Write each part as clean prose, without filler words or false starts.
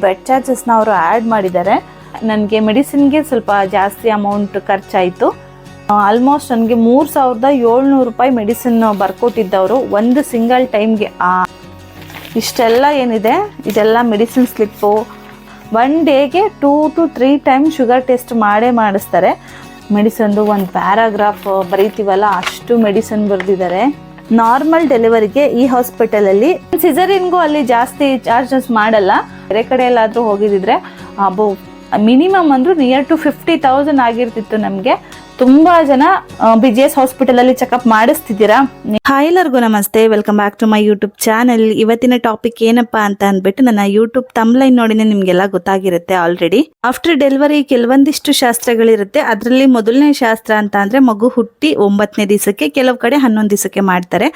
Bed ಚಾರ್ಜಸ್ನ ಅವರು add ಮಾಡಿದ್ದಾರೆ. ನನಗೆ ಮೆಡಿಸಿನ್ಗೆ ಸ್ವಲ್ಪ ಜಾಸ್ತಿ ಅಮೌಂಟ್ ಖರ್ಚಾಯಿತು. ಆಲ್ಮೋಸ್ಟ್ ನನಗೆ 3700 ರೂಪಾಯಿ ಮೆಡಿಸಿನ್ ಬರ್ಕೊಟ್ಟಿದ್ದವರು ಒಂದು ಸಿಂಗಲ್ ಟೈಮ್ಗೆ. ಇಷ್ಟೆಲ್ಲ ಏನಿದೆ ಇದೆಲ್ಲ ಮೆಡಿಸಿನ್ ಸ್ಲಿಪ್ಪು. 1 ಡೇಗೆ 2 to 3 ಟೈಮ್ ಶುಗರ್ ಟೆಸ್ಟ್ ಮಾಡಿಸ್ತಾರೆ. ಮೆಡಿಸನ್ದು ಒಂದು ಪ್ಯಾರಾಗ್ರಾಫ್ ಬರೀತೀವಲ್ಲ ಅಷ್ಟು ಮೆಡಿಸಿನ್ ಬರೆದಿದ್ದಾರೆ. ನಾರ್ಮಲ್ ಡೆಲಿವರಿಗೆ ಈ ಹಾಸ್ಪಿಟಲಲ್ಲಿ, ಸಿಸರಿನ್ಗೂ ಅಲ್ಲಿ ಜಾಸ್ತಿ ಚಾರ್ಜಸ್ ಮಾಡಲ್ಲ. ಬೇರೆ ಕಡೆ ಎಲ್ಲಾದರೂ ಹೋಗಿದ್ದಿದ್ರೆ ಮಿನಿಮಮ್ ಅಂದರೂ ನಿಯರ್ ಟು 50,000 ಆಗಿರ್ತಿತ್ತು ನಮಗೆ. ತುಂಬಾ ಜನ BGS ಹಾಸ್ಪಿಟಲ್ ಅಲ್ಲಿ ಚೆಕಪ್ ಮಾಡಿಸ್ತಿದ್ದೀರಾ. ಹಾಯ್ ಎಲ್ಲರಿಗೂ ನಮಸ್ತೆ, welcome back to my YouTube channel. ಇವತ್ತಿನ ಟಾಪಿಕ್ ಏನಪ್ಪಾ ಅಂತ ಅಂದ್ಬಿಟ್ಟು ನನ್ನ ಯೂಟ್ಯೂಬ್ ತಮ್ಲೈನ್ ನೋಡಿನೇ ನಿಮ್ಗೆಲ್ಲ ಗೊತ್ತಾಗಿರುತ್ತೆ ಆಲ್ರೆಡಿ. ಆಫ್ಟರ್ ಡೆಲಿವರಿ ಕೆಲವೊಂದಿಷ್ಟು ಶಾಸ್ತ್ರಗಳಿರುತ್ತೆ. ಅದರಲ್ಲಿ ಮೊದಲನೇ ಶಾಸ್ತ್ರ ಅಂತ ಅಂದ್ರೆ ಮಗು ಹುಟ್ಟಿ 9ನೇ ದಿವಸಕ್ಕೆ, ಕೆಲವು ಕಡೆ 11 ದಿವಸಕ್ಕೆ ಮಾಡ್ತಾರೆ.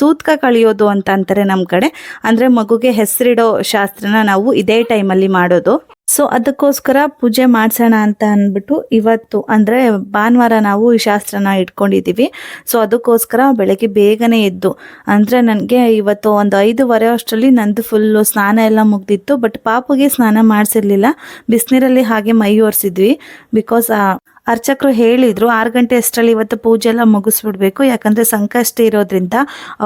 ಸೂತ್ಕ ಕಳಿಯೋದು ಅಂತ ಅಂತಾರೆ ನಮ್ಮ ಕಡೆ. ಅಂದ್ರೆ ಮಗುಗೆ ಹೆಸರಿಡೋ ಶಾಸ್ತ್ರನ ನಾವು ಇದೇ ಟೈಮಲ್ಲಿ ಮಾಡೋದು. ಸೊ ಅದಕ್ಕೋಸ್ಕರ ಪೂಜೆ ಮಾಡ್ಸೋಣ ಅಂತ ಅಂದ್ಬಿಟ್ಟು ಇವತ್ತು ಅಂದ್ರೆ ಭಾನುವಾರ ನಾವು ಈ ಶಾಸ್ತ್ರನ ಇಟ್ಕೊಂಡಿದ್ದೀವಿ. ಸೊ ಅದಕ್ಕೋಸ್ಕರ ಬೆಳಗ್ಗೆ ಬೇಗನೆ ಎದ್ದು, ಅಂದ್ರೆ ನನಗೆ ಇವತ್ತು ಒಂದು 5:15 ಅಷ್ಟರಲ್ಲಿ ನಂದು ಫುಲ್ಲು ಸ್ನಾನ ಎಲ್ಲ ಮುಗ್ದಿತ್ತು. ಬಟ್ ಪಾಪುಗೆ ಸ್ನಾನ ಮಾಡಿಸಿರ್ಲಿಲ್ಲ, ಬಿಸಿನೀರಲ್ಲಿ ಹಾಗೆ ಮೈ ಒರೆಸಿದ್ವಿ. ಬಿಕಾಸ್ ಅರ್ಚಕರು ಹೇಳಿದ್ರು 6 ಗಂಟೆ ಅಷ್ಟರಲ್ಲಿ ಇವತ್ತು ಪೂಜೆ ಎಲ್ಲ ಮುಗಿಸ್ಬಿಡ್ಬೇಕು. ಯಾಕಂದ್ರೆ ಸಂಕಷ್ಟ ಇರೋದ್ರಿಂದ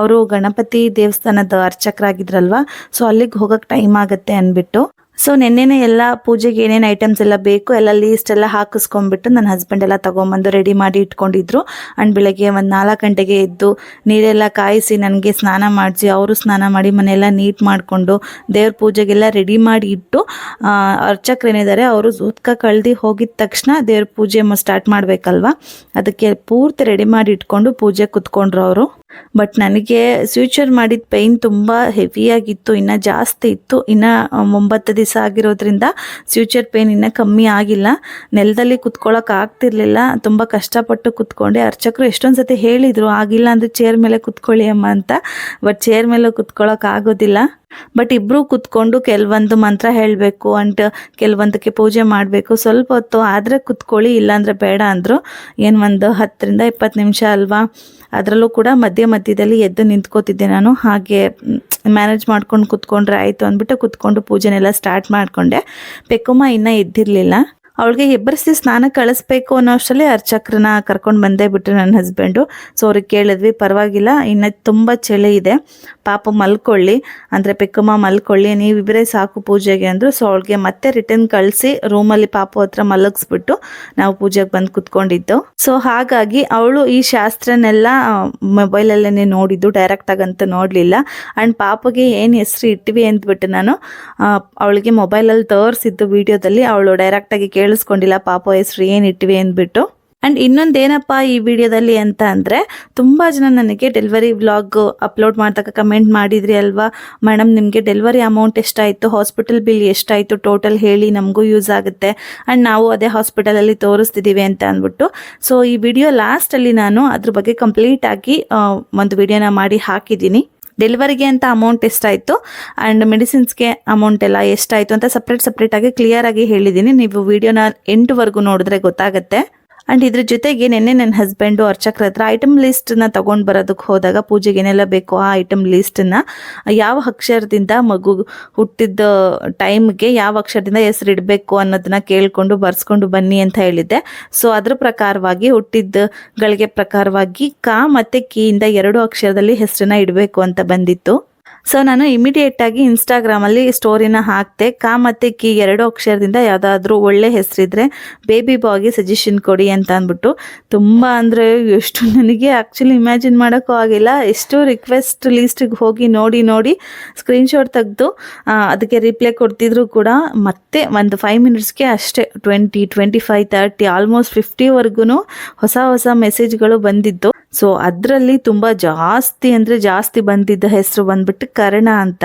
ಅವರು ಗಣಪತಿ ದೇವಸ್ಥಾನದ ಅರ್ಚಕರಾಗಿದ್ರಲ್ವಾ, ಸೊ ಅಲ್ಲಿಗೆ ಹೋಗಕ್ಕೆ ಟೈಮ್ ಆಗುತ್ತೆ ಅಂದ್ಬಿಟ್ಟು. ಸೊ ನೆನ್ನೆನೆ ಎಲ್ಲ ಪೂಜೆಗೆ ಏನೇನು ಐಟಮ್ಸ್ ಎಲ್ಲ ಬೇಕು ಎಲ್ಲ ಲೀಸ್ಟ್ ಎಲ್ಲ ಹಾಕಿಸ್ಕೊಂಡ್ಬಿಟ್ಟು ನನ್ನ ಹಸ್ಬೆಂಡ್ ಎಲ್ಲ ತಗೊಂಬಂದು ರೆಡಿ ಮಾಡಿ ಇಟ್ಕೊಂಡಿದ್ರು. ಅಂಡ್ ಬೆಳಗ್ಗೆ ಒಂದು 4 ಗಂಟೆಗೆ ಎದ್ದು ನೀರೆಲ್ಲ ಕಾಯಿಸಿ ನನಗೆ ಸ್ನಾನ ಮಾಡಿಸಿ, ಅವರು ಸ್ನಾನ ಮಾಡಿ ಮನೆಯೆಲ್ಲ ನೀಟ್ ಮಾಡಿಕೊಂಡು ದೇವ್ರ ಪೂಜೆಗೆಲ್ಲ ರೆಡಿ ಮಾಡಿ ಇಟ್ಟು, ಅರ್ಚಕರು ಏನಿದ್ದಾರೆ ಅವರು ಸೂತ್ಕ ಕಳ್ದು ಹೋಗಿದ ತಕ್ಷಣ ದೇವ್ರ ಪೂಜೆ ಸ್ಟಾರ್ಟ್ ಮಾಡಬೇಕಲ್ವಾ, ಅದಕ್ಕೆ ಪೂರ್ತಿ ರೆಡಿ ಮಾಡಿ ಇಟ್ಕೊಂಡು ಪೂಜೆ ಕುತ್ಕೊಂಡ್ರು ಅವರು. ಬಟ್ ನನಗೆ ಸ್ಯೂಚರ್ ಮಾಡಿದ ಪೈನ್ ತುಂಬ ಹೆವಿಯಾಗಿತ್ತು, ಇನ್ನು ಜಾಸ್ತಿ ಇತ್ತು. ಇನ್ನು 9 ದಿವಸ ಆಗಿರೋದ್ರಿಂದ ಸ್ಯೂಚರ್ ಪೇನ್ ಇನ್ನೂ ಕಮ್ಮಿ ಆಗಿಲ್ಲ. ನೆಲದಲ್ಲಿ ಕುತ್ಕೊಳ್ಳೋಕೆ ಆಗ್ತಿರ್ಲಿಲ್ಲ, ತುಂಬ ಕಷ್ಟಪಟ್ಟು ಕುತ್ಕೊಂಡೆ. ಅರ್ಚಕರು ಎಷ್ಟೊಂದು ಸತಿ ಹೇಳಿದರು ಆಗಿಲ್ಲ ಅಂದರೆ ಚೇರ್ ಮೇಲೆ ಕುತ್ಕೊಳ್ಳಿ ಅಮ್ಮ ಅಂತ. ಬಟ್ ಚೇರ್ ಮೇಲೆ ಕುತ್ಕೊಳ್ಳೋಕೆ ಆಗೋದಿಲ್ಲ. ಬಟ್ ಇಬ್ಬರು ಕುತ್ಕೊಂಡು ಕೆಲವೊಂದು ಮಂತ್ರ ಹೇಳಬೇಕು ಅಂಡ್ ಕೆಲವೊಂದಕ್ಕೆ ಪೂಜೆ ಮಾಡಬೇಕು. ಸ್ವಲ್ಪ ಹೊತ್ತು ಆದರೆ ಕುತ್ಕೊಳ್ಳಿ, ಇಲ್ಲಾಂದರೆ ಬೇಡ ಅಂದರು. ಏನು ಒಂದು 10 to 20 ನಿಮಿಷ ಅಲ್ವಾ, ಅದರಲ್ಲೂ ಕೂಡ ಮಧ್ಯದಲ್ಲಿ ಎದ್ದು ನಿಂತ್ಕೋತಿದ್ದೆ ನಾನು. ಹಾಗೆ ಮ್ಯಾನೇಜ್ ಮಾಡ್ಕೊಂಡು ಕುತ್ಕೊಂಡ್ರೆ ಆಯಿತು ಅಂದ್ಬಿಟ್ಟು ಕುತ್ಕೊಂಡು ಪೂಜೆನೆಲ್ಲ ಸ್ಟಾರ್ಟ್ ಮಾಡಿಕೊಂಡೆ. ಪೆಕ್ಕಮ್ಮ ಇನ್ನೂ ಎದ್ದಿರಲಿಲ್ಲ. ಅವಳಿಗೆ ಎಬ್ಬರಿಸಿ ಸ್ನಾನ ಕಳಿಸ್ಬೇಕು ಅನ್ನೋ ಅಷ್ಟರಲ್ಲಿ ಅರ್ಚಕ್ರನ್ನ ಕರ್ಕೊಂಡು ಬಂದೇ ಬಿಟ್ರು ನನ್ನ ಹಸ್ಬೆಂಡು. ಸೊ ಅವ್ರಿಗೆ ಕೇಳಿದ್ವಿ, ಪರವಾಗಿಲ್ಲ ಇನ್ನು ತುಂಬ ಚಳಿ ಇದೆ, ಪಾಪ ಮಲ್ಕೊಳ್ಳಿ ಅಂದರೆ ಪೆಕ್ಕಮ್ಮ ಮಲ್ಕೊಳ್ಳಿ, ನೀವಿಬ್ಬರೇ ಸಾಕು ಪೂಜೆಗೆ ಅಂದರು. ಸೊ ಅವಳಿಗೆ ಮತ್ತೆ ರಿಟರ್ನ್ ಕಳಿಸಿ ರೂಮಲ್ಲಿ ಪಾಪು ಹತ್ರ ಮಲಗಿಸ್ಬಿಟ್ಟು ನಾವು ಪೂಜೆಗೆ ಬಂದು ಕುತ್ಕೊಂಡಿದ್ದು. ಸೊ ಹಾಗಾಗಿ ಅವಳು ಈ ಶಾಸ್ತ್ರನೆಲ್ಲ ಮೊಬೈಲಲ್ಲೇ ನೋಡಿದ್ದು, ಡೈರೆಕ್ಟಾಗಂತೂ ನೋಡಲಿಲ್ಲ. ಆ್ಯಂಡ್ ಪಾಪಗೆ ಏನು ಹೆಸರು ಇಟ್ವಿ ಅಂದ್ಬಿಟ್ಟು ನಾನು ಅವಳಿಗೆ ಮೊಬೈಲಲ್ಲಿ ತೋರಿಸಿದ್ದು ವಿಡಿಯೋದಲ್ಲಿ. ಅವಳು ಡೈರೆಕ್ಟಾಗಿ ಕೇಳಿಸ್ಕೊಂಡಿಲ್ಲ ಪಾಪ ಹೆಸರು ಏನು ಇಟ್ವಿ ಅಂದ್ಬಿಟ್ಟು. ಆ್ಯಂಡ್ ಇನ್ನೊಂದೇನಪ್ಪ ಈ ವಿಡಿಯೋದಲ್ಲಿ ಅಂತ ಅಂದರೆ, ತುಂಬ ಜನ ನನಗೆ ಡೆಲಿವರಿ ವ್ಲಾಗ್ ಅಪ್ಲೋಡ್ ಮಾಡಿದಾಗ ಕಮೆಂಟ್ ಮಾಡಿದ್ರಿ ಅಲ್ವಾ ಮೇಡಮ್, ನಿಮಗೆ ಡೆಲಿವರಿ ಅಮೌಂಟ್ ಎಷ್ಟಾಯಿತು, ಹಾಸ್ಪಿಟಲ್ ಬಿಲ್ ಎಷ್ಟಾಯಿತು ಟೋಟಲ್ ಹೇಳಿ, ನಮಗೂ ಯೂಸ್ ಆಗುತ್ತೆ ಆ್ಯಂಡ್ ನಾವು ಅದೇ ಹಾಸ್ಪಿಟಲಲ್ಲಿ ತೋರಿಸ್ತಿದ್ದೀವಿ ಅಂತ ಅಂದ್ಬಿಟ್ಟು. ಸೊ ಈ ವಿಡಿಯೋ ಲಾಸ್ಟಲ್ಲಿ ನಾನು ಅದ್ರ ಬಗ್ಗೆ ಕಂಪ್ಲೀಟಾಗಿ ಒಂದು ವಿಡಿಯೋನ ಮಾಡಿ ಹಾಕಿದ್ದೀನಿ. ಡೆಲಿವರಿಗೆ ಅಂತ ಅಮೌಂಟ್ ಎಷ್ಟಾಯಿತು ಆ್ಯಂಡ್ ಮೆಡಿಸಿನ್ಸ್ಗೆ ಅಮೌಂಟ್ ಎಲ್ಲ ಎಷ್ಟಾಯಿತು ಅಂತ ಸಪ್ರೇಟಾಗಿ ಕ್ಲಿಯರಾಗಿ ಹೇಳಿದ್ದೀನಿ. ನೀವು ವಿಡಿಯೋನ ಎಂಟುವರೆಗೂ ನೋಡಿದ್ರೆ ಗೊತ್ತಾಗುತ್ತೆ. ಆ್ಯಂಡ್ ಇದ್ರ ಜೊತೆಗೆ ನೆನ್ನೆ ನನ್ನ ಹಸ್ಬೆಂಡು ಅರ್ಚಕ್ರ ಹತ್ರ ಐಟಮ್ ಲಿಸ್ಟನ್ನ ತೊಗೊಂಡು ಬರೋದಕ್ಕೆ ಹೋದಾಗ ಪೂಜೆಗೆ ಏನೆಲ್ಲ ಬೇಕೋ ಆ ಐಟಮ್ ಲಿಸ್ಟನ್ನು ಯಾವ ಅಕ್ಷರದಿಂದ ಮಗು ಹುಟ್ಟಿದ ಟೈಮ್ಗೆ ಯಾವ ಅಕ್ಷರದಿಂದ ಹೆಸರು ಇಡಬೇಕು ಅನ್ನೋದನ್ನ ಕೇಳಿಕೊಂಡು ಬರ್ಸ್ಕೊಂಡು ಬನ್ನಿ ಅಂತ ಹೇಳಿದ್ದೆ. ಸೊ ಅದ್ರ ಪ್ರಕಾರವಾಗಿ ಹುಟ್ಟಿದ್ದಗಳಿಗೆ ಪ್ರಕಾರವಾಗಿ ಕ ಮತ್ತು ಕಿಯಿಂದ 2 ಅಕ್ಷರದಲ್ಲಿ ಹೆಸರನ್ನ ಇಡಬೇಕು ಅಂತ ಬಂದಿತ್ತು. ಸೊ ನಾನು ಇಮಿಡಿಯೇಟಾಗಿ ಇನ್ಸ್ಟಾಗ್ರಾಮಲ್ಲಿ ಸ್ಟೋರಿನ ಹಾಕ್ತೆ. ಕ ಮತ್ತು ಕಿ 2 ಅಕ್ಷರದಿಂದ ಯಾವುದಾದ್ರೂ ಒಳ್ಳೆ ಹೆಸರಿದ್ರೆ ಬೇಬಿ ಬಾಯ್ಗೆ ಸಜೆಷನ್ ಕೊಡಿ ಅಂತ ಅಂದ್ಬಿಟ್ಟು. ತುಂಬ ಅಂದರೆ ಎಷ್ಟು ನನಗೆ ಆ್ಯಕ್ಚುಲಿ ಇಮ್ಯಾಜಿನ್ ಮಾಡೋಕ್ಕೂ ಆಗಿಲ್ಲ. ಎಷ್ಟು ರಿಕ್ವೆಸ್ಟ್ ಲೀಸ್ಟಿಗೆ ಹೋಗಿ ನೋಡಿ ಸ್ಕ್ರೀನ್ಶಾಟ್ ತೆಗೆದು ಅದಕ್ಕೆ ರಿಪ್ಲೈ ಕೊಡ್ತಿದ್ರು ಕೂಡ ಮತ್ತೆ ಒಂದು 5 ಮಿನಿಟ್ಸ್ಗೆ ಅಷ್ಟೇ 20, 25, 30 ಆಲ್ಮೋಸ್ಟ್ 50ವರೆಗೂ ಹೊಸ ಮೆಸೇಜ್ಗಳು ಬಂದಿದ್ದು. ಸೊ ಅದರಲ್ಲಿ ತುಂಬ ಜಾಸ್ತಿ ಬಂದಿದ್ದ ಹೆಸರು ಬಂದ್ಬಿಟ್ಟು ಕರ್ಣ ಅಂತ.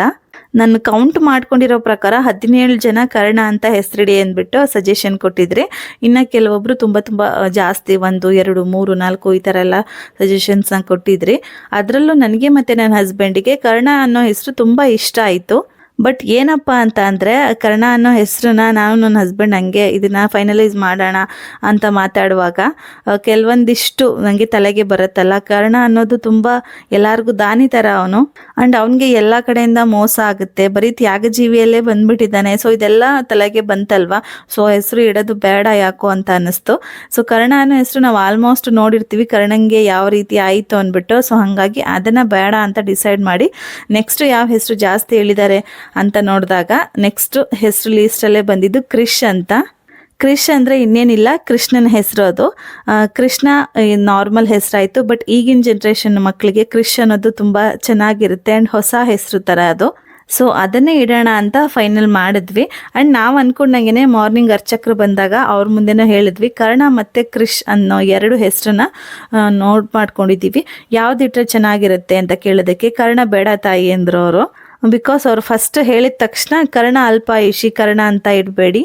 ನಾನು ಕೌಂಟ್ ಮಾಡ್ಕೊಂಡಿರೋ ಪ್ರಕಾರ 17 ಜನ ಕರ್ಣ ಅಂತ ಹೆಸರಿಡಿ ಅಂದ್ಬಿಟ್ಟು ಸಜೆಷನ್ ಕೊಟ್ಟಿದ್ರಿ. ಇನ್ನು ಕೆಲವೊಬ್ರು ತುಂಬ ಜಾಸ್ತಿ 1, 2, 3, 4 ಈ ಥರ ಎಲ್ಲ ಸಜೆಷನ್ಸ್ನ ಕೊಟ್ಟಿದ್ರಿ. ಅದರಲ್ಲೂ ನನಗೆ ಮತ್ತು ನನ್ನ ಹಸ್ಬೆಂಡಿಗೆ ಕರ್ಣ ಅನ್ನೋ ಹೆಸರು ತುಂಬ ಇಷ್ಟ ಆಯಿತು. ಬಟ್ ಏನಪ್ಪ ಅಂತ ಅಂದರೆ ಕರ್ಣ ಅನ್ನೋ ಹೆಸರನ್ನ ನಾನು ನನ್ನ ಹಸ್ಬೆಂಡ್ ಹಂಗೆ ಇದನ್ನು ಫೈನಲೈಸ್ ಮಾಡೋಣ ಅಂತ ಮಾತಾಡುವಾಗ ಕೆಲವೊಂದಿಷ್ಟು ನನಗೆ ತಲೆಗೆ ಬರುತ್ತಲ್ಲ, ಕರ್ಣ ಅನ್ನೋದು ತುಂಬ ಎಲ್ಲರಿಗೂ ದಾನಿ ಥರ ಅವನು. ಆ್ಯಂಡ್ ಅವನಿಗೆ ಎಲ್ಲ ಕಡೆಯಿಂದ ಮೋಸ ಆಗುತ್ತೆ, ಬರೀ ತ್ಯಾಗಜೀವಿಯಲ್ಲೇ ಬಂದ್ಬಿಟ್ಟಿದ್ದಾನೆ. ಸೊ ಇದೆಲ್ಲ ತಲೆಗೆ ಬಂತಲ್ವಾ, ಸೊ ಹೆಸರು ಇಡೋದು ಬೇಡ ಯಾಕೋ ಅಂತ ಅನ್ನಿಸ್ತು. ಸೊ ಕರ್ಣ ಅನ್ನೋ ಹೆಸರು ನಾವು ಆಲ್ಮೋಸ್ಟ್ ನೋಡಿರ್ತೀವಿ, ಕರ್ಣಂಗೆ ಯಾವ ರೀತಿ ಆಯಿತು ಅಂದ್ಬಿಟ್ಟು. ಸೊ ಹಾಗಾಗಿ ಅದನ್ನು ಬೇಡ ಅಂತ ಡಿಸೈಡ್ ಮಾಡಿ ನೆಕ್ಸ್ಟ್ ಯಾವ ಹೆಸರು ಜಾಸ್ತಿ ಹೇಳಿದ್ದಾರೆ ಅಂತ ನೋಡಿದಾಗ ನೆಕ್ಸ್ಟ್ ಹೆಸರು ಲೀಸ್ಟಲ್ಲೇ ಬಂದಿದ್ದು ಕ್ರಿಶ್ ಅಂತ. ಕ್ರಿಶ್ ಅಂದರೆ ಇನ್ನೇನಿಲ್ಲ, ಕೃಷ್ಣನ ಹೆಸರು ಅದು. ಕೃಷ್ಣ ನಾರ್ಮಲ್ ಹೆಸರಾಯಿತು, ಬಟ್ ಈಗಿನ ಜನ್ರೇಷನ್ ಮಕ್ಕಳಿಗೆ ಕ್ರಿಶ್ ಅನ್ನೋದು ತುಂಬ ಚೆನ್ನಾಗಿರುತ್ತೆ ಆ್ಯಂಡ್ ಹೊಸ ಹೆಸರು ಥರ ಅದು. ಸೊ ಅದನ್ನೇ ಇಡೋಣ ಅಂತ ಫೈನಲ್ ಮಾಡಿದ್ವಿ. ಆ್ಯಂಡ್ ನಾವು ಅಂದ್ಕೊಂಡಂಗೆ ಮಾರ್ನಿಂಗ್ ಅರ್ಚಕರು ಬಂದಾಗ ಅವ್ರ ಮುಂದೆನೂ ಹೇಳಿದ್ವಿ, ಕರ್ಣ ಮತ್ತು ಕ್ರಿಶ್ ಅನ್ನೋ 2 ಹೆಸರನ್ನ ನೋಟ್ ಮಾಡ್ಕೊಂಡಿದ್ದೀವಿ, ಯಾವುದಿಟ್ರೆ ಚೆನ್ನಾಗಿರುತ್ತೆ ಅಂತ ಕೇಳೋದಕ್ಕೆ ಕರ್ಣ ಬೇಡ ತಾಯಿ ಅಂದರು ಅವರು. ಬಿಕಾಸ್ ಅವ್ರು ಫಸ್ಟ್ ಹೇಳಿದ ತಕ್ಷಣ ಕರ್ಣ ಅಲ್ಪಾಯುಷಿ ಕರ್ಣ ಅಂತ ಇಡಬೇಡಿ,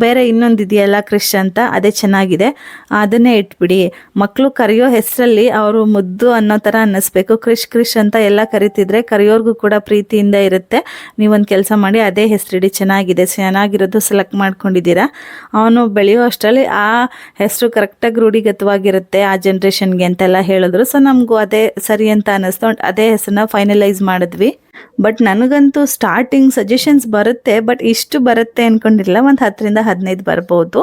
ಬೇರೆ ಇನ್ನೊಂದು ಇದೆಯಲ್ಲ ಕ್ರಿಶ್ ಅಂತ, ಅದೇ ಚೆನ್ನಾಗಿದೆ, ಅದನ್ನೇ ಇಟ್ಬಿಡಿ. ಮಕ್ಕಳು ಕರೆಯೋ ಹೆಸರಲ್ಲಿ ಅವರು ಮುದ್ದು ಅನ್ನೋ ಥರ ಅನ್ನಿಸ್ಬೇಕು. ಕ್ರಿಶ್ ಅಂತ ಎಲ್ಲ ಕರಿತಿದ್ರೆ ಕರೆಯೋರ್ಗೂ ಕೂಡ ಪ್ರೀತಿಯಿಂದ ಇರುತ್ತೆ. ನೀವೊಂದು ಕೆಲಸ ಮಾಡಿ, ಅದೇ ಹೆಸರಿಡಿ, ಚೆನ್ನಾಗಿರೋದು ಸೆಲೆಕ್ಟ್ ಮಾಡ್ಕೊಂಡಿದ್ದೀರಾ. ಅವನು ಬೆಳೆಯೋ ಅಷ್ಟರಲ್ಲಿ ಆ ಹೆಸರು ಕರೆಕ್ಟಾಗಿ ರೂಢಿಗತವಾಗಿರುತ್ತೆ ಆ ಜನ್ರೇಷನ್ಗೆ ಅಂತೆಲ್ಲ ಹೇಳಿದ್ರು. ಸೊ ನಮಗೂ ಅದೇ ಸರಿ ಅಂತ ಅನ್ನಿಸ್ತು, ಅದೇ ಹೆಸರನ್ನ ಫೈನಲೈಸ್ ಮಾಡಿದ್ವಿ. ಬಟ್ ನನಗಂತೂ ಸ್ಟಾರ್ಟಿಂಗ್ ಸಜೆಷನ್ಸ್ ಬರುತ್ತೆ, ಬಟ್ ಇಷ್ಟು ಬರುತ್ತೆ ಅಂದ್ಕೊಂಡಿರಲಿಲ್ಲ. ಒಂದು 10ರಿಂದ 15 ಬರ್ಬೋದು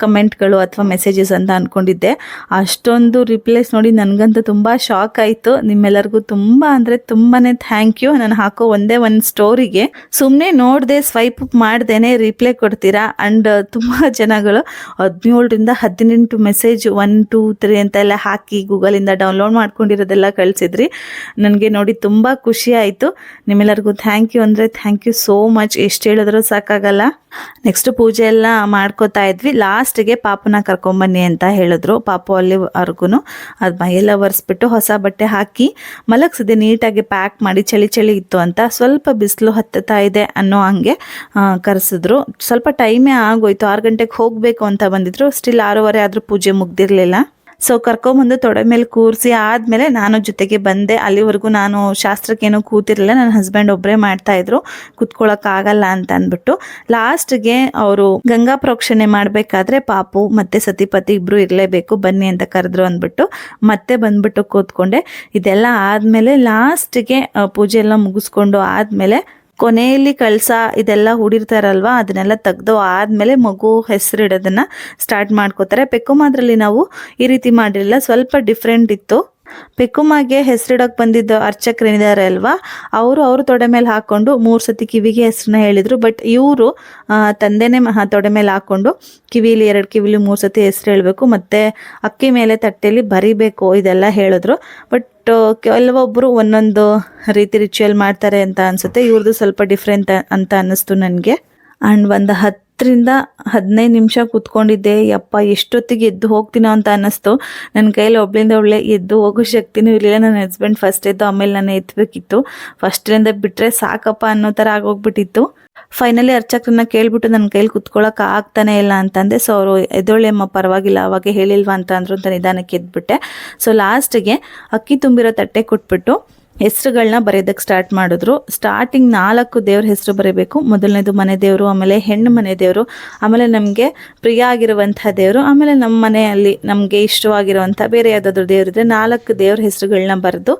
ಕಮೆಂಟ್ಗಳು ಅಥವಾ ಮೆಸೇಜಸ್ ಅಂತ ಅಂದ್ಕೊಂಡಿದ್ದೆ. ಅಷ್ಟೊಂದು ರಿಪ್ಲೈಸ್ ನೋಡಿ ನನಗಂತೂ ತುಂಬ ಶಾಕ್ ಆಯಿತು. ನಿಮ್ಮೆಲ್ಲರಿಗೂ ತುಂಬ ಅಂದರೆ ತುಂಬಾ ಥ್ಯಾಂಕ್ ಯು. ನಾನು ಹಾಕೋ ಒಂದೇ ಒಂದು ಸ್ಟೋರಿಗೆ ಸುಮ್ಮನೆ ನೋಡಿದೆ, ಸ್ವೈಪ್ ಅಪ್ ಮಾಡ್ದೇನೆ ರಿಪ್ಲೈ ಕೊಡ್ತೀರಾ. ಆ್ಯಂಡ್ ತುಂಬ ಜನಗಳು 17ರಿಂದ 18 ಮೆಸೇಜ್ 1 2 3 ಅಂತೆಲ್ಲ ಹಾಕಿ ಗೂಗಲಿಂದ ಡೌನ್ಲೋಡ್ ಮಾಡ್ಕೊಂಡಿರೋದೆಲ್ಲ ಕಳಿಸಿದ್ರಿ. ನನಗೆ ನೋಡಿ ತುಂಬ ಖುಷಿ ಆಯಿತು. ನಿಮ್ಮೆಲ್ಲರಿಗೂ ಥ್ಯಾಂಕ್ ಯು ಅಂದರೆ ಥ್ಯಾಂಕ್ ಯು ಸೋ ಮಚ್, ಎಷ್ಟು ಹೇಳಿದ್ರೂ ಸಾಕಾಗಲ್ಲ. ನೆಕ್ಸ್ಟ್ ಪೂಜೆ ಎಲ್ಲ ಮಾಡ್ಕೋತಾ ಇದ್ವಿ. ಲಾಸ್ಟ್ಗೆ ಪಾಪನ ಕರ್ಕೊಂಬನ್ನಿ ಅಂತ ಹೇಳಿದ್ರು. ಪಾಪು ಅಲ್ಲಿವರೆಗೂ ಅದು ಮೈಯೆಲ್ಲ ಒರೆಸ್ಬಿಟ್ಟು ಹೊಸ ಬಟ್ಟೆ ಹಾಕಿ ಮಲಗಿಸಿದೆ, ನೀಟಾಗಿ ಪ್ಯಾಕ್ ಮಾಡಿ. ಚಳಿ ಇತ್ತು ಅಂತ, ಸ್ವಲ್ಪ ಬಿಸಿಲು ಹತ್ತುತ್ತಾ ಇದೆ ಅನ್ನೋ ಹಂಗೆ ಕರೆಸಿದ್ರು. ಸ್ವಲ್ಪ ಟೈಮೇ ಆಗೋಯ್ತು, 6 ಗಂಟೆಗೆ ಹೋಗಬೇಕು ಅಂತ ಬಂದಿದ್ರು. ಸ್ಟಿಲ್ 6:15 ಆದರೂ ಪೂಜೆ ಮುಗ್ದಿರಲಿಲ್ಲ. ಸೊ ಕರ್ಕೊಂಬಂದು ತೊಡೆ ಮೇಲೆ ಕೂರಿಸಿ ಆದಮೇಲೆ ನಾನು ಜೊತೆಗೆ ಬಂದೆ. ಅಲ್ಲಿವರೆಗೂ ನಾನು ಶಾಸ್ತ್ರಕ್ಕೇನೂ ಕೂತಿರಲಿಲ್ಲ, ನನ್ನ ಹಸ್ಬೆಂಡ್ ಒಬ್ಬರೇ ಮಾಡ್ತಾಯಿದ್ರು, ಕೂತ್ಕೊಳ್ಳೋಕ್ಕಾಗಲ್ಲ ಅಂತ ಅಂದ್ಬಿಟ್ಟು. ಲಾಸ್ಟ್ಗೆ ಅವರು ಗಂಗಾ ಪ್ರೋಕ್ಷಣೆ ಮಾಡಬೇಕಾದ್ರೆ ಪಾಪು ಮತ್ತು ಸತಿಪತಿ ಇಬ್ಬರು ಇರಲೇಬೇಕು, ಬನ್ನಿ ಅಂತ ಕರೆದ್ರು ಅಂದ್ಬಿಟ್ಟು ಮತ್ತೆ ಬಂದ್ಬಿಟ್ಟು ಕೂತ್ಕೊಂಡೆ. ಇದೆಲ್ಲ ಆದಮೇಲೆ ಲಾಸ್ಟಿಗೆ ಪೂಜೆ ಎಲ್ಲ ಮುಗಿಸ್ಕೊಂಡು ಆದಮೇಲೆ ಕೊನೆಯಲ್ಲಿ ಕಳಸ ಇದೆಲ್ಲ ಹೂಡಿರ್ತಾರಲ್ವ, ಅದನ್ನೆಲ್ಲ ತೆಗೆದು ಆದಮೇಲೆ ಮಗು ಹೆಸರಿಡೋದನ್ನು ಸ್ಟಾರ್ಟ್ ಮಾಡ್ಕೋತಾರೆ. ಪೆಕ್ಕುಮಾದ್ರಲ್ಲಿ ನಾವು ಈ ರೀತಿ ಮಾಡಿರಲಿಲ್ಲ, ಸ್ವಲ್ಪ ಡಿಫ್ರೆಂಟ್ ಇತ್ತು. ಪೆಕ್ಕುಮಾಗೆ ಹೆಸರಿಡೋಕೆ ಬಂದಿದ್ದ ಅರ್ಚಕರೇನಿದ್ದಾರೆ ಅಲ್ವಾ, ಅವರು ತೊಡೆ ಮೇಲೆ ಹಾಕ್ಕೊಂಡು 3 ಸತಿ ಕಿವಿಗೆ ಹೆಸರನ್ನ ಹೇಳಿದರು. ಬಟ್ ಇವರು ತಂದೆನೇ ತೊಡೆ ಮೇಲೆ ಹಾಕ್ಕೊಂಡು ಕಿವಿಲಿ 2 ಕಿವಿಲಿ 3 ಸತಿ ಹೆಸರು ಹೇಳಬೇಕು, ಮತ್ತು ಅಕ್ಕಿ ಮೇಲೆ ತಟ್ಟೆಯಲ್ಲಿ ಬರಿಬೇಕು, ಇದೆಲ್ಲ ಹೇಳಿದ್ರು. ಬಟ್ ಕೆಲವೊಬ್ಬರು ಒಂದೊಂದು ರೀತಿ ರಿಚುವಲ್ ಮಾಡ್ತಾರೆ ಅಂತ ಅನಿಸುತ್ತೆ. ಇವ್ರದ್ದು ಸ್ವಲ್ಪ ಡಿಫ್ರೆಂಟ್ ಅಂತ ಅನ್ನಿಸ್ತು ನನಗೆ. ಆ್ಯಂಡ್ ಒಂದು 10ರಿಂದ 15 ನಿಮಿಷ ಕೂತ್ಕೊಂಡಿದ್ದೆ. ಯಪ್ಪ ಎಷ್ಟೊತ್ತಿಗೆ ಎದ್ದು ಹೋಗ್ತೀನೋ ಅಂತ ಅನ್ನಿಸ್ತು. ನನ್ನ ಕೈಯಲ್ಲಿ ಒಬ್ಳಿಂದ ಎದ್ದು ಹೋಗೋ ಶಕ್ತಿನೂ ಇರಲಿಲ್ಲ. ನನ್ನ ಹಸ್ಬೆಂಡ್ ಫಸ್ಟ್ ಎದ್ದು ಆಮೇಲೆ ನಾನು ಎತ್ತಬೇಕಿತ್ತು. ಫಸ್ಟ್ರಿಂದ ಬಿಟ್ಟರೆ ಸಾಕಪ್ಪ ಅನ್ನೋ ಥರ ಆಗೋಗ್ಬಿಟ್ಟಿತ್ತು. ಫೈನಲಿ ಅರ್ಚಕರನ್ನ ಕೇಳಿಬಿಟ್ಟು ನನ್ನ ಕೈಲಿ ಕುತ್ಕೊಳ್ಳೋಕೆ ಆಗ್ತಾನೆ ಇಲ್ಲ ಅಂತಂದೆ. ಸೊ ಅವರು ಎದೊಳ್ಳೆಮ್ಮ ಪರವಾಗಿಲ್ಲ, ಅವಾಗೆ ಹೇಳಿಲ್ವಾ ಅಂತ ಅಂದರು ಅಂತ ನಿಧಾನಕ್ಕೆ ಎದ್ಬಿಟ್ಟೆ. ಸೊ ಲಾಸ್ಟಿಗೆ ಅಕ್ಕಿ ತುಂಬಿರೋ ತಟ್ಟೆ ಕೊಟ್ಬಿಟ್ಟು ಹೆಸರುಗಳನ್ನ ಬರೆಯೋದಕ್ಕೆ ಸ್ಟಾರ್ಟ್ ಮಾಡಿದ್ರು. ಸ್ಟಾರ್ಟಿಂಗ್ 4 ದೇವ್ರ ಹೆಸರು ಬರೀಬೇಕು. ಮೊದಲನೇದು ಮನೆ ದೇವರು, ಆಮೇಲೆ ಹೆಣ್ಣು ಮನೆ ದೇವರು, ಆಮೇಲೆ ನಮಗೆ ಪ್ರಿಯ ಆಗಿರುವಂಥ ದೇವರು, ಆಮೇಲೆ ನಮ್ಮ ಮನೆಯಲ್ಲಿ ನಮಗೆ ಇಷ್ಟವಾಗಿರುವಂಥ ಬೇರೆ ಯಾವುದಾದ್ರೂ ದೇವರಿದ್ರೆ 4 ದೇವ್ರ ಹೆಸರುಗಳನ್ನ ಬರೆದು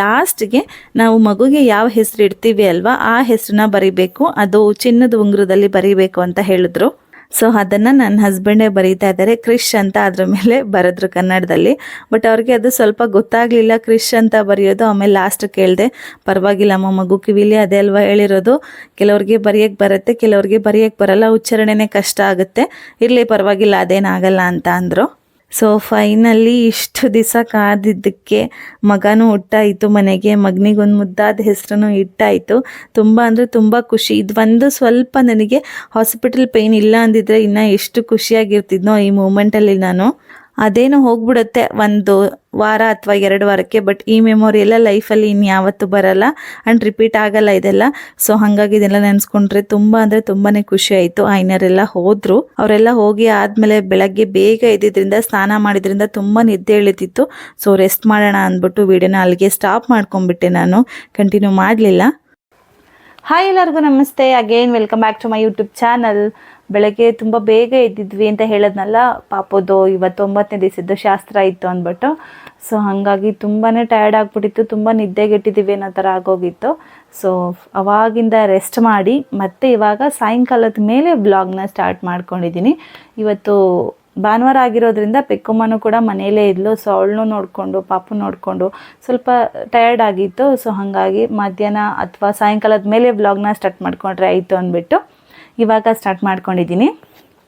ಲಾಸ್ಟ್ಗೆ ನಾವು ಮಗುಗೆ ಯಾವ ಹೆಸರು ಇಡ್ತೀವಿ ಅಲ್ವಾ ಆ ಹೆಸರನ್ನ ಬರೀಬೇಕು. ಅದು ಚಿನ್ನದ ಉಂಗುರದಲ್ಲಿ ಬರೀಬೇಕು ಅಂತ ಹೇಳಿದ್ರು. ಸೊ ಅದನ್ನು ನನ್ನ ಹಸ್ಬೆಂಡೇ ಬರೀತಾ ಇದ್ದಾರೆ. ಕ್ರಿಶ್ ಅಂತ ಅದ್ರ ಮೇಲೆ ಬರೆದ್ರು ಕನ್ನಡದಲ್ಲಿ. ಬಟ್ ಅವ್ರಿಗೆ ಅದು ಸ್ವಲ್ಪ ಗೊತ್ತಾಗಲಿಲ್ಲ ಕ್ರಿಶ್ ಅಂತ ಬರೆಯೋದು. ಆಮೇಲೆ ಲಾಸ್ಟ್ ಕೇಳಿದೆ, ಪರವಾಗಿಲ್ಲ ಅಮ್ಮ, ಮಗು ಕಿವಿಲಿ ಅದೇ ಅಲ್ವಾ ಹೇಳಿರೋದು, ಕೆಲವ್ರಿಗೆ ಬರೆಯೋಕ್ಕೆ ಬರುತ್ತೆ, ಕೆಲವ್ರಿಗೆ ಬರೆಯೋಕ್ಕೆ ಬರಲ್ಲ, ಉಚ್ಚಾರಣೆನೇ ಕಷ್ಟ ಆಗುತ್ತೆ, ಇರಲಿ ಪರವಾಗಿಲ್ಲ ಅದೇನಾಗಲ್ಲ ಅಂತ ಅಂದರು. ಸೊ ಫೈನಲಿ ಇಷ್ಟು ದಿವಸ ಕಾದಿದ್ದಕ್ಕೆ ಮಗನೂ ಹುಟ್ಟಾಯಿತು ಮನೆಗೆ. ಮಗನಿಗೊಂದು ಮುದ್ದಾದ ಹೆಸರನ್ನು ಇಟ್ಟಾಯಿತು. ತುಂಬ ಅಂದರೆ ತುಂಬ ಖುಷಿ. ಇದು ಒಂದು ಸ್ವಲ್ಪ ನನಗೆ ಹಾಸ್ಪಿಟಲ್ ಪೇಯ್ನ್ ಇಲ್ಲ ಅಂದಿದ್ರೆ ಇನ್ನೂ ಎಷ್ಟು ಖುಷಿಯಾಗಿರ್ತಿದ್ನೋ ಈ ಮೂಮೆಂಟಲ್ಲಿ ನಾನು. ಅದೇನು ಹೋಗ್ಬಿಡುತ್ತೆ 1 ವಾರ ಅಥವಾ 2 ವಾರಕ್ಕೆ. ಬಟ್ ಈ ಮೆಮೊರಿ ಎಲ್ಲ ಲೈಫಲ್ಲಿ ಇನ್ಯಾವತ್ತೂ ಬರಲ್ಲ ಆ್ಯಂಡ್ ರಿಪೀಟ್ ಆಗಲ್ಲ ಇದೆಲ್ಲ. ಸೊ ಹಾಗಾಗಿ ಇದೆಲ್ಲ ನೆನೆಸ್ಕೊಂಡ್ರೆ ತುಂಬ ಅಂದರೆ ತುಂಬಾ ಖುಷಿ ಆಯಿತು. ಐನರೆಲ್ಲ ಹೋದರು. ಅವರೆಲ್ಲ ಹೋಗಿ ಆದಮೇಲೆ ಬೆಳಗ್ಗೆ ಬೇಗ ಎದ್ದಿದ್ದರಿಂದ ಸ್ನಾನ ಮಾಡಿದ್ರಿಂದ ತುಂಬ ನಿದ್ದೆ ಇಳಿತಿತ್ತು. ಸೊ ರೆಸ್ಟ್ ಮಾಡೋಣ ಅಂದ್ಬಿಟ್ಟು ವೀಡಿಯೋನ ಅಲ್ಲಿಗೆ ಸ್ಟಾಪ್ ಮಾಡ್ಕೊಂಡ್ಬಿಟ್ಟೆ, ನಾನು ಕಂಟಿನ್ಯೂ ಮಾಡಲಿಲ್ಲ. ಹಾಯ್ ಎಲ್ಲರಿಗೂ ನಮಸ್ತೆ. Again welcome back to my YouTube channel. ಬೆಳಗ್ಗೆ ತುಂಬ ಬೇಗ ಎದ್ದಿದ್ವಿ ಅಂತ ಹೇಳೋದ್ನಲ್ಲ, ಪಾಪದು ಇವತ್ತು 9ನೇ ದಿವಸದ್ದು ಶಾಸ್ತ್ರ ಇತ್ತು ಅಂದ್ಬಿಟ್ಟು. ಸೊ ಹಾಗಾಗಿ ತುಂಬಾ ಟಯರ್ಡ್ ಆಗಿಬಿಟ್ಟಿತ್ತು, ತುಂಬ ನಿದ್ದೆಗೆಟ್ಟಿದ್ದೀವಿ ಅನ್ನೋ ಥರ ಆಗೋಗಿತ್ತು. ಸೊ ಅವಾಗಿಂದ ರೆಸ್ಟ್ ಮಾಡಿ ಮತ್ತೆ ಇವಾಗ ಸಾಯಂಕಾಲದ ಮೇಲೆ ವ್ಲಾಗ್ನ ಸ್ಟಾರ್ಟ್ ಮಾಡ್ಕೊಂಡಿದ್ದೀನಿ. ಇವತ್ತು ಭಾನುವಾರ ಆಗಿರೋದ್ರಿಂದ ಪೆಕ್ಕಮ್ಮನೂ ಕೂಡ ಮನೆಯಲ್ಲೇ ಇದ್ಲು. ಸೊ ಅವಳನ್ನೂ ನೋಡಿಕೊಂಡು ಪಾಪು ನೋಡಿಕೊಂಡು ಸ್ವಲ್ಪ ಟಯರ್ಡ್ ಆಗಿತ್ತು. ಸೊ ಹಾಗಾಗಿ ಮಧ್ಯಾಹ್ನ ಅಥವಾ ಸಾಯಂಕಾಲದ ಮೇಲೆ ವ್ಲಾಗ್ನ ಸ್ಟಾರ್ಟ್ ಮಾಡ್ಕೊಂಡ್ರೆ ಆಯಿತು ಅಂದ್ಬಿಟ್ಟು ಇವಾಗ ಸ್ಟಾರ್ಟ್ ಮಾಡ್ಕೊಂಡಿದ್ದೀನಿ.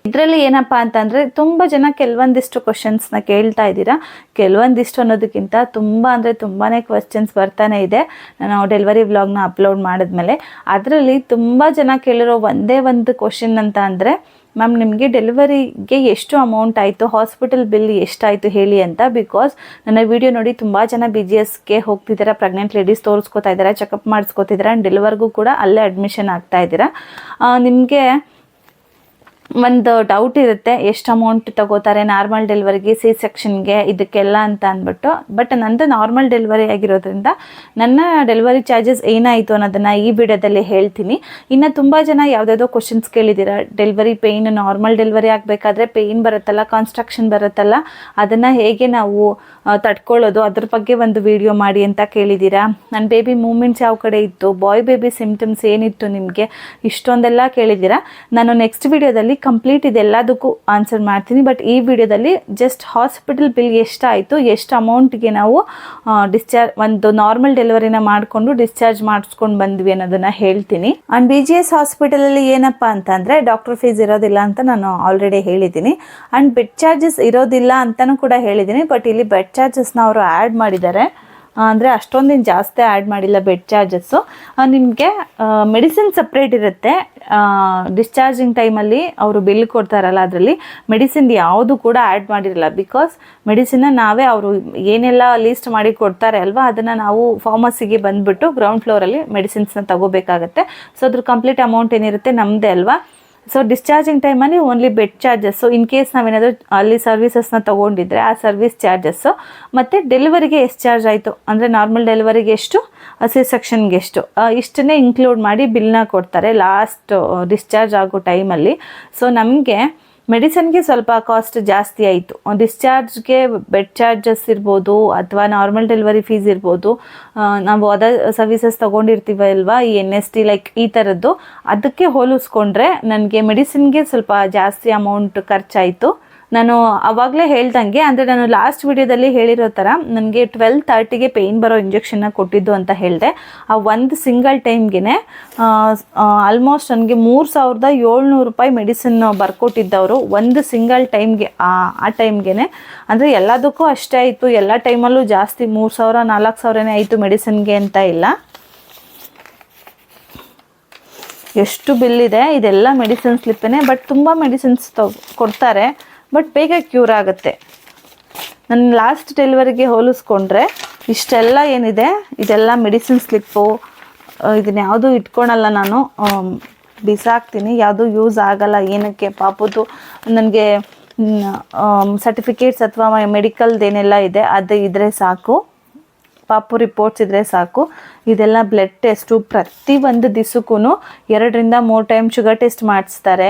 ಇದರಲ್ಲಿ ಏನಪ್ಪ ಅಂತಂದರೆ ತುಂಬ ಜನ ಕೆಲವೊಂದಿಷ್ಟು ಕ್ವಶನ್ಸ್ನ ಕೇಳ್ತಾ ಇದ್ದೀರಾ. ಕೆಲವೊಂದಿಷ್ಟು ಅನ್ನೋದಕ್ಕಿಂತ ತುಂಬ ಅಂದರೆ ತುಂಬಾ ಕ್ವಶನ್ಸ್ ಬರ್ತಾನೆ ಇದೆ ನಾವು ಡೆಲಿವರಿ ವ್ಲಾಗ್ನ ಅಪ್ಲೋಡ್ ಮಾಡಿದ್ಮೇಲೆ. ಅದರಲ್ಲಿ ತುಂಬ ಜನ ಕೇಳಿರೋ ಒಂದೇ ಒಂದು ಕ್ವಶನ್ ಅಂತ ಅಂದರೆ, ಮ್ಯಾಮ್ ನಿಮಗೆ ಡೆಲಿವರಿಗೆ ಎಷ್ಟು ಅಮೌಂಟ್ ಆಯಿತು, ಹಾಸ್ಪಿಟಲ್ ಬಿಲ್ ಎಷ್ಟಾಯಿತು ಹೇಳಿ ಅಂತ. ಬಿಕಾಸ್ ನನ್ನ ವಿಡಿಯೋ ನೋಡಿ ತುಂಬ ಜನ BGSಗೆ ಹೋಗ್ತಿದ್ದಾರೆ, ಪ್ರೆಗ್ನೆಂಟ್ ಲೇಡೀಸ್ ತೋರಿಸ್ಕೊತಾ ಇದ್ದಾರೆ, ಚೆಕಪ್ ಮಾಡಿಸ್ಕೊತಿದ್ದಾರೆ, ಆ್ಯಂಡ್ ಡೆಲಿವರ್ಗೂ ಕೂಡ ಅಲ್ಲೇ ಅಡ್ಮಿಷನ್ ಆಗ್ತಾ ಇದ್ದೀರಾ. ನಿಮಗೆ ಒಂದು ಡೌಟ್ ಇರುತ್ತೆ ಎಷ್ಟು ಅಮೌಂಟ್ ತಗೋತಾರೆ ನಾರ್ಮಲ್ ಡೆಲಿವರಿಗೆ, C-ಸೆಕ್ಷನ್ಗೆ, ಇದಕ್ಕೆಲ್ಲ ಅಂತ ಅಂದ್ಬಿಟ್ಟು. ಬಟ್ ನಂದು ನಾರ್ಮಲ್ ಡೆಲಿವರಿ ಆಗಿರೋದ್ರಿಂದ ನನ್ನ ಡೆಲಿವರಿ ಚಾರ್ಜಸ್ ಏನಾಯಿತು ಅನ್ನೋದನ್ನು ಈ ವಿಡಿಯೋದಲ್ಲಿ ಹೇಳ್ತೀನಿ. ಇನ್ನು ತುಂಬ ಜನ ಯಾವುದಾದ್ರೂ ಕ್ವಶನ್ಸ್ ಕೇಳಿದ್ದೀರಾ. ಡೆಲಿವರಿ ಪೇಯ್ನ್, ನಾರ್ಮಲ್ ಡೆಲಿವರಿ ಆಗಬೇಕಾದ್ರೆ ಪೇಯ್ನ್ ಬರುತ್ತಲ್ಲ, ಕಾನ್ಸ್ಟ್ರಕ್ಷನ್ ಬರುತ್ತಲ್ಲ, ಅದನ್ನು ಹೇಗೆ ನಾವು ತಡ್ಕೊಳ್ಳೋದು, ಅದ್ರ ಬಗ್ಗೆ ಒಂದು ವಿಡಿಯೋ ಮಾಡಿ ಅಂತ ಕೇಳಿದ್ದೀರಾ. ನನ್ನ ಬೇಬಿ ಮೂಮೆಂಟ್ಸ್ ಯಾವ ಕಡೆ ಇತ್ತು, ಬಾಯ್ ಬೇಬಿ ಸಿಮ್ಟಮ್ಸ್ ಏನಿತ್ತು ನಿಮಗೆ, ಇಷ್ಟೊಂದೆಲ್ಲ ಕೇಳಿದ್ದೀರಾ. ನಾನು ನೆಕ್ಸ್ಟ್ ವಿಡಿಯೋದಲ್ಲಿ ಕಂಪ್ಲೀಟ್ ಇದೆಲ್ಲದಕ್ಕೂ ಆನ್ಸರ್ ಮಾಡ್ತೀನಿ. ಬಟ್ ಈ ವಿಡಿಯೋದಲ್ಲಿ ಜಸ್ಟ್ ಹಾಸ್ಪಿಟಲ್ ಬಿಲ್ ಎಷ್ಟಾಯಿತು, ಎಷ್ಟು ಅಮೌಂಟ್ಗೆ ನಾವು ಒಂದು ನಾರ್ಮಲ್ ಡೆಲಿವರಿನ ಮಾಡಿಕೊಂಡು ಡಿಸ್ಚಾರ್ಜ್ ಮಾಡಿಸ್ಕೊಂಡು ಬಂದ್ವಿ ಅನ್ನೋದನ್ನು ಹೇಳ್ತೀನಿ. ಆ್ಯಂಡ್ BGS ಹಾಸ್ಪಿಟಲಲ್ಲಿ ಏನಪ್ಪ ಅಂತಂದರೆ ಡಾಕ್ಟರ್ ಫೀಸ್ ಇರೋದಿಲ್ಲ ಅಂತ ನಾನು ಆಲ್ರೆಡಿ ಹೇಳಿದ್ದೀನಿ. ಆ್ಯಂಡ್ ಬೆಡ್ ಚಾರ್ಜಸ್ ಇರೋದಿಲ್ಲ ಅಂತಲೂ ಕೂಡ ಹೇಳಿದ್ದೀನಿ. ಬಟ್ ಇಲ್ಲಿ ಬೆಡ್ ಚಾರ್ಜಸ್ನ ಅವರು ಆ್ಯಡ್ ಮಾಡಿದ್ದಾರೆ. ಅಂದರೆ ಅಷ್ಟೊಂದೇನು ಜಾಸ್ತಿ ಆ್ಯಡ್ ಮಾಡಿಲ್ಲ ಬೆಡ್ ಚಾರ್ಜಸ್ಸು. ನಿಮಗೆ ಮೆಡಿಸಿನ್ ಸಪ್ರೇಟ್ ಇರುತ್ತೆ. ಡಿಸ್ಚಾರ್ಜಿಂಗ್ ಟೈಮಲ್ಲಿ ಅವರು ಬಿಲ್ ಕೊಡ್ತಾರಲ್ಲ, ಅದರಲ್ಲಿ ಮೆಡಿಸಿನ್ ಯಾವುದು ಕೂಡ ಆ್ಯಡ್ ಮಾಡಿರಲ್ಲ. ಬಿಕಾಸ್ ಮೆಡಿಸಿನ್ನ ನಾವೇ ಅವರು ಏನೆಲ್ಲ ಲೀಸ್ಟ್ ಮಾಡಿ ಕೊಡ್ತಾರೆ ಅಲ್ವಾ, ಅದನ್ನು ನಾವು ಫಾರ್ಮಸಿಗೆ ಬಂದುಬಿಟ್ಟು ಗ್ರೌಂಡ್ ಫ್ಲೋರಲ್ಲಿ ಮೆಡಿಸಿನ್ಸ್ನ ತಗೋಬೇಕಾಗತ್ತೆ. ಸೊ ಅದ್ರ ಕಂಪ್ಲೀಟ್ ಅಮೌಂಟ್ ಏನಿರುತ್ತೆ ನಮ್ಮದೇ ಅಲ್ವಾ. ಸೊ ಡಿಸ್ಚಾರ್ಜಿಂಗ್ ಟೈಮಲ್ಲಿ only bed charges, in case ನಾವೇನಾದರೂ ಅಲ್ಲಿ ಸರ್ವಿಸಸ್ನ ತೊಗೊಂಡಿದ್ರೆ ಆ ಸರ್ವಿಸ್ ಚಾರ್ಜಸ್ಸು, ಮತ್ತು ಡೆಲಿವರಿಗೆ ಎಷ್ಟು ಚಾರ್ಜ್ ಆಯಿತು ಅಂದರೆ ನಾರ್ಮಲ್ ಡೆಲಿವರಿಗೆ ಎಷ್ಟು, C-ಸೆಕ್ಷನ್ಗೆ ಎಷ್ಟು, ಇಷ್ಟನ್ನೇ ಇನ್ಕ್ಲೂಡ್ ಮಾಡಿ ಬಿಲ್ನ ಕೊಡ್ತಾರೆ ಲಾಸ್ಟ್ ಡಿಸ್ಚಾರ್ಜ್ ಆಗೋ ಟೈಮಲ್ಲಿ. ಸೊ ನಮಗೆ ಮೆಡಿಸನ್ಗೆ ಸ್ವಲ್ಪ ಕಾಸ್ಟ್ ಜಾಸ್ತಿ ಆಯಿತು. ಡಿಸ್ಚಾರ್ಜ್ಗೆ ಬೆಡ್ ಚಾರ್ಜಸ್ ಇರ್ಬೋದು ಅಥವಾ ನಾರ್ಮಲ್ ಡೆಲಿವರಿ ಫೀಸ್ ಇರ್ಬೋದು, ನಾವು ಅದರ್ ಸರ್ವಿಸಸ್ ತೊಗೊಂಡಿರ್ತೀವಲ್ವ, ಈ NST ಲೈಕ್ ಈ ಥರದ್ದು, ಅದಕ್ಕೆ ಹೋಲಿಸ್ಕೊಂಡ್ರೆ ನನಗೆ ಮೆಡಿಸಿನ್ಗೆ ಸ್ವಲ್ಪ ಜಾಸ್ತಿ ಅಮೌಂಟ್ ಖರ್ಚಾಯಿತು. ನಾನು ಆವಾಗಲೇ ಹೇಳ್ದಂಗೆ, ಅಂದರೆ ನಾನು ಲಾಸ್ಟ್ ವಿಡಿಯೋದಲ್ಲಿ ಹೇಳಿರೋ ಥರ ನನಗೆ 12:30ಗೆ ಪೇಯ್ನ್ ಬರೋ ಇಂಜೆಕ್ಷನ್ನ ಕೊಟ್ಟಿದ್ದು ಅಂತ ಹೇಳಿದೆ. ಆ ಒಂದು ಸಿಂಗಲ್ ಟೈಮ್ಗೆ ಆಲ್ಮೋಸ್ಟ್ ನನಗೆ 3,700 ರೂಪಾಯಿ ಮೆಡಿಸಿನ್ ಬರ್ಕೊಟ್ಟಿದ್ದವರು ಒಂದು ಸಿಂಗಲ್ ಟೈಮ್ಗೆ. ಆ ಟೈಮ್ಗೆ ಅಂದರೆ ಎಲ್ಲದಕ್ಕೂ ಅಷ್ಟೇ ಆಯಿತು, ಎಲ್ಲ ಟೈಮಲ್ಲೂ ಜಾಸ್ತಿ 3,000 4,000 ಆಯಿತು ಮೆಡಿಸಿನ್ಗೆ ಅಂತ ಇಲ್ಲ. ಎಷ್ಟು ಬಿಲ್ ಇದೆ, ಇದೆಲ್ಲ ಮೆಡಿಸಿನ್ ಸ್ಲಿಪ್ಪೇ. ಬಟ್ ತುಂಬ ಮೆಡಿಸಿನ್ಸ್ ಕೊಡ್ತಾರೆ, ಬಟ್ ಬೇಗ ಕ್ಯೂರ್ ಆಗುತ್ತೆ. ನನ್ನ ಲಾಸ್ಟ್ ಡೆಲಿವರಿಗೆ ಹೋಲಿಸ್ಕೊಂಡ್ರೆ ಇಷ್ಟೆಲ್ಲ ಏನಿದೆ ಇದೆಲ್ಲ ಮೆಡಿಸಿನ್ ಸ್ಲಿಪ್ಪು. ಇದನ್ನ ಯಾವುದೂ ಇಟ್ಕೊಳಲ್ಲ ನಾನು, ಬಿಸಾಕ್ತೀನಿ, ಯಾವುದೂ ಯೂಸ್ ಆಗಲ್ಲ. ಏನಕ್ಕೆ ಪಾಪುದು ನನಗೆ ಸರ್ಟಿಫಿಕೇಟ್ಸ್ ಅಥವಾ ಮೆಡಿಕಲ್ದೇನೆಲ್ಲ ಇದೆ ಅದು ಇದ್ದರೆ ಸಾಕು, ಪಾಪು ರಿಪೋರ್ಟ್ಸ್ ಇದ್ದರೆ ಸಾಕು. ಇದೆಲ್ಲ ಬ್ಲಡ್ ಟೆಸ್ಟು, ಪ್ರತಿಯೊಂದು ದಿವಸಕ್ಕೂ 2 ರಿಂದ 3 ಟೈಮ್ ಶುಗರ್ ಟೆಸ್ಟ್ ಮಾಡಿಸ್ತಾರೆ.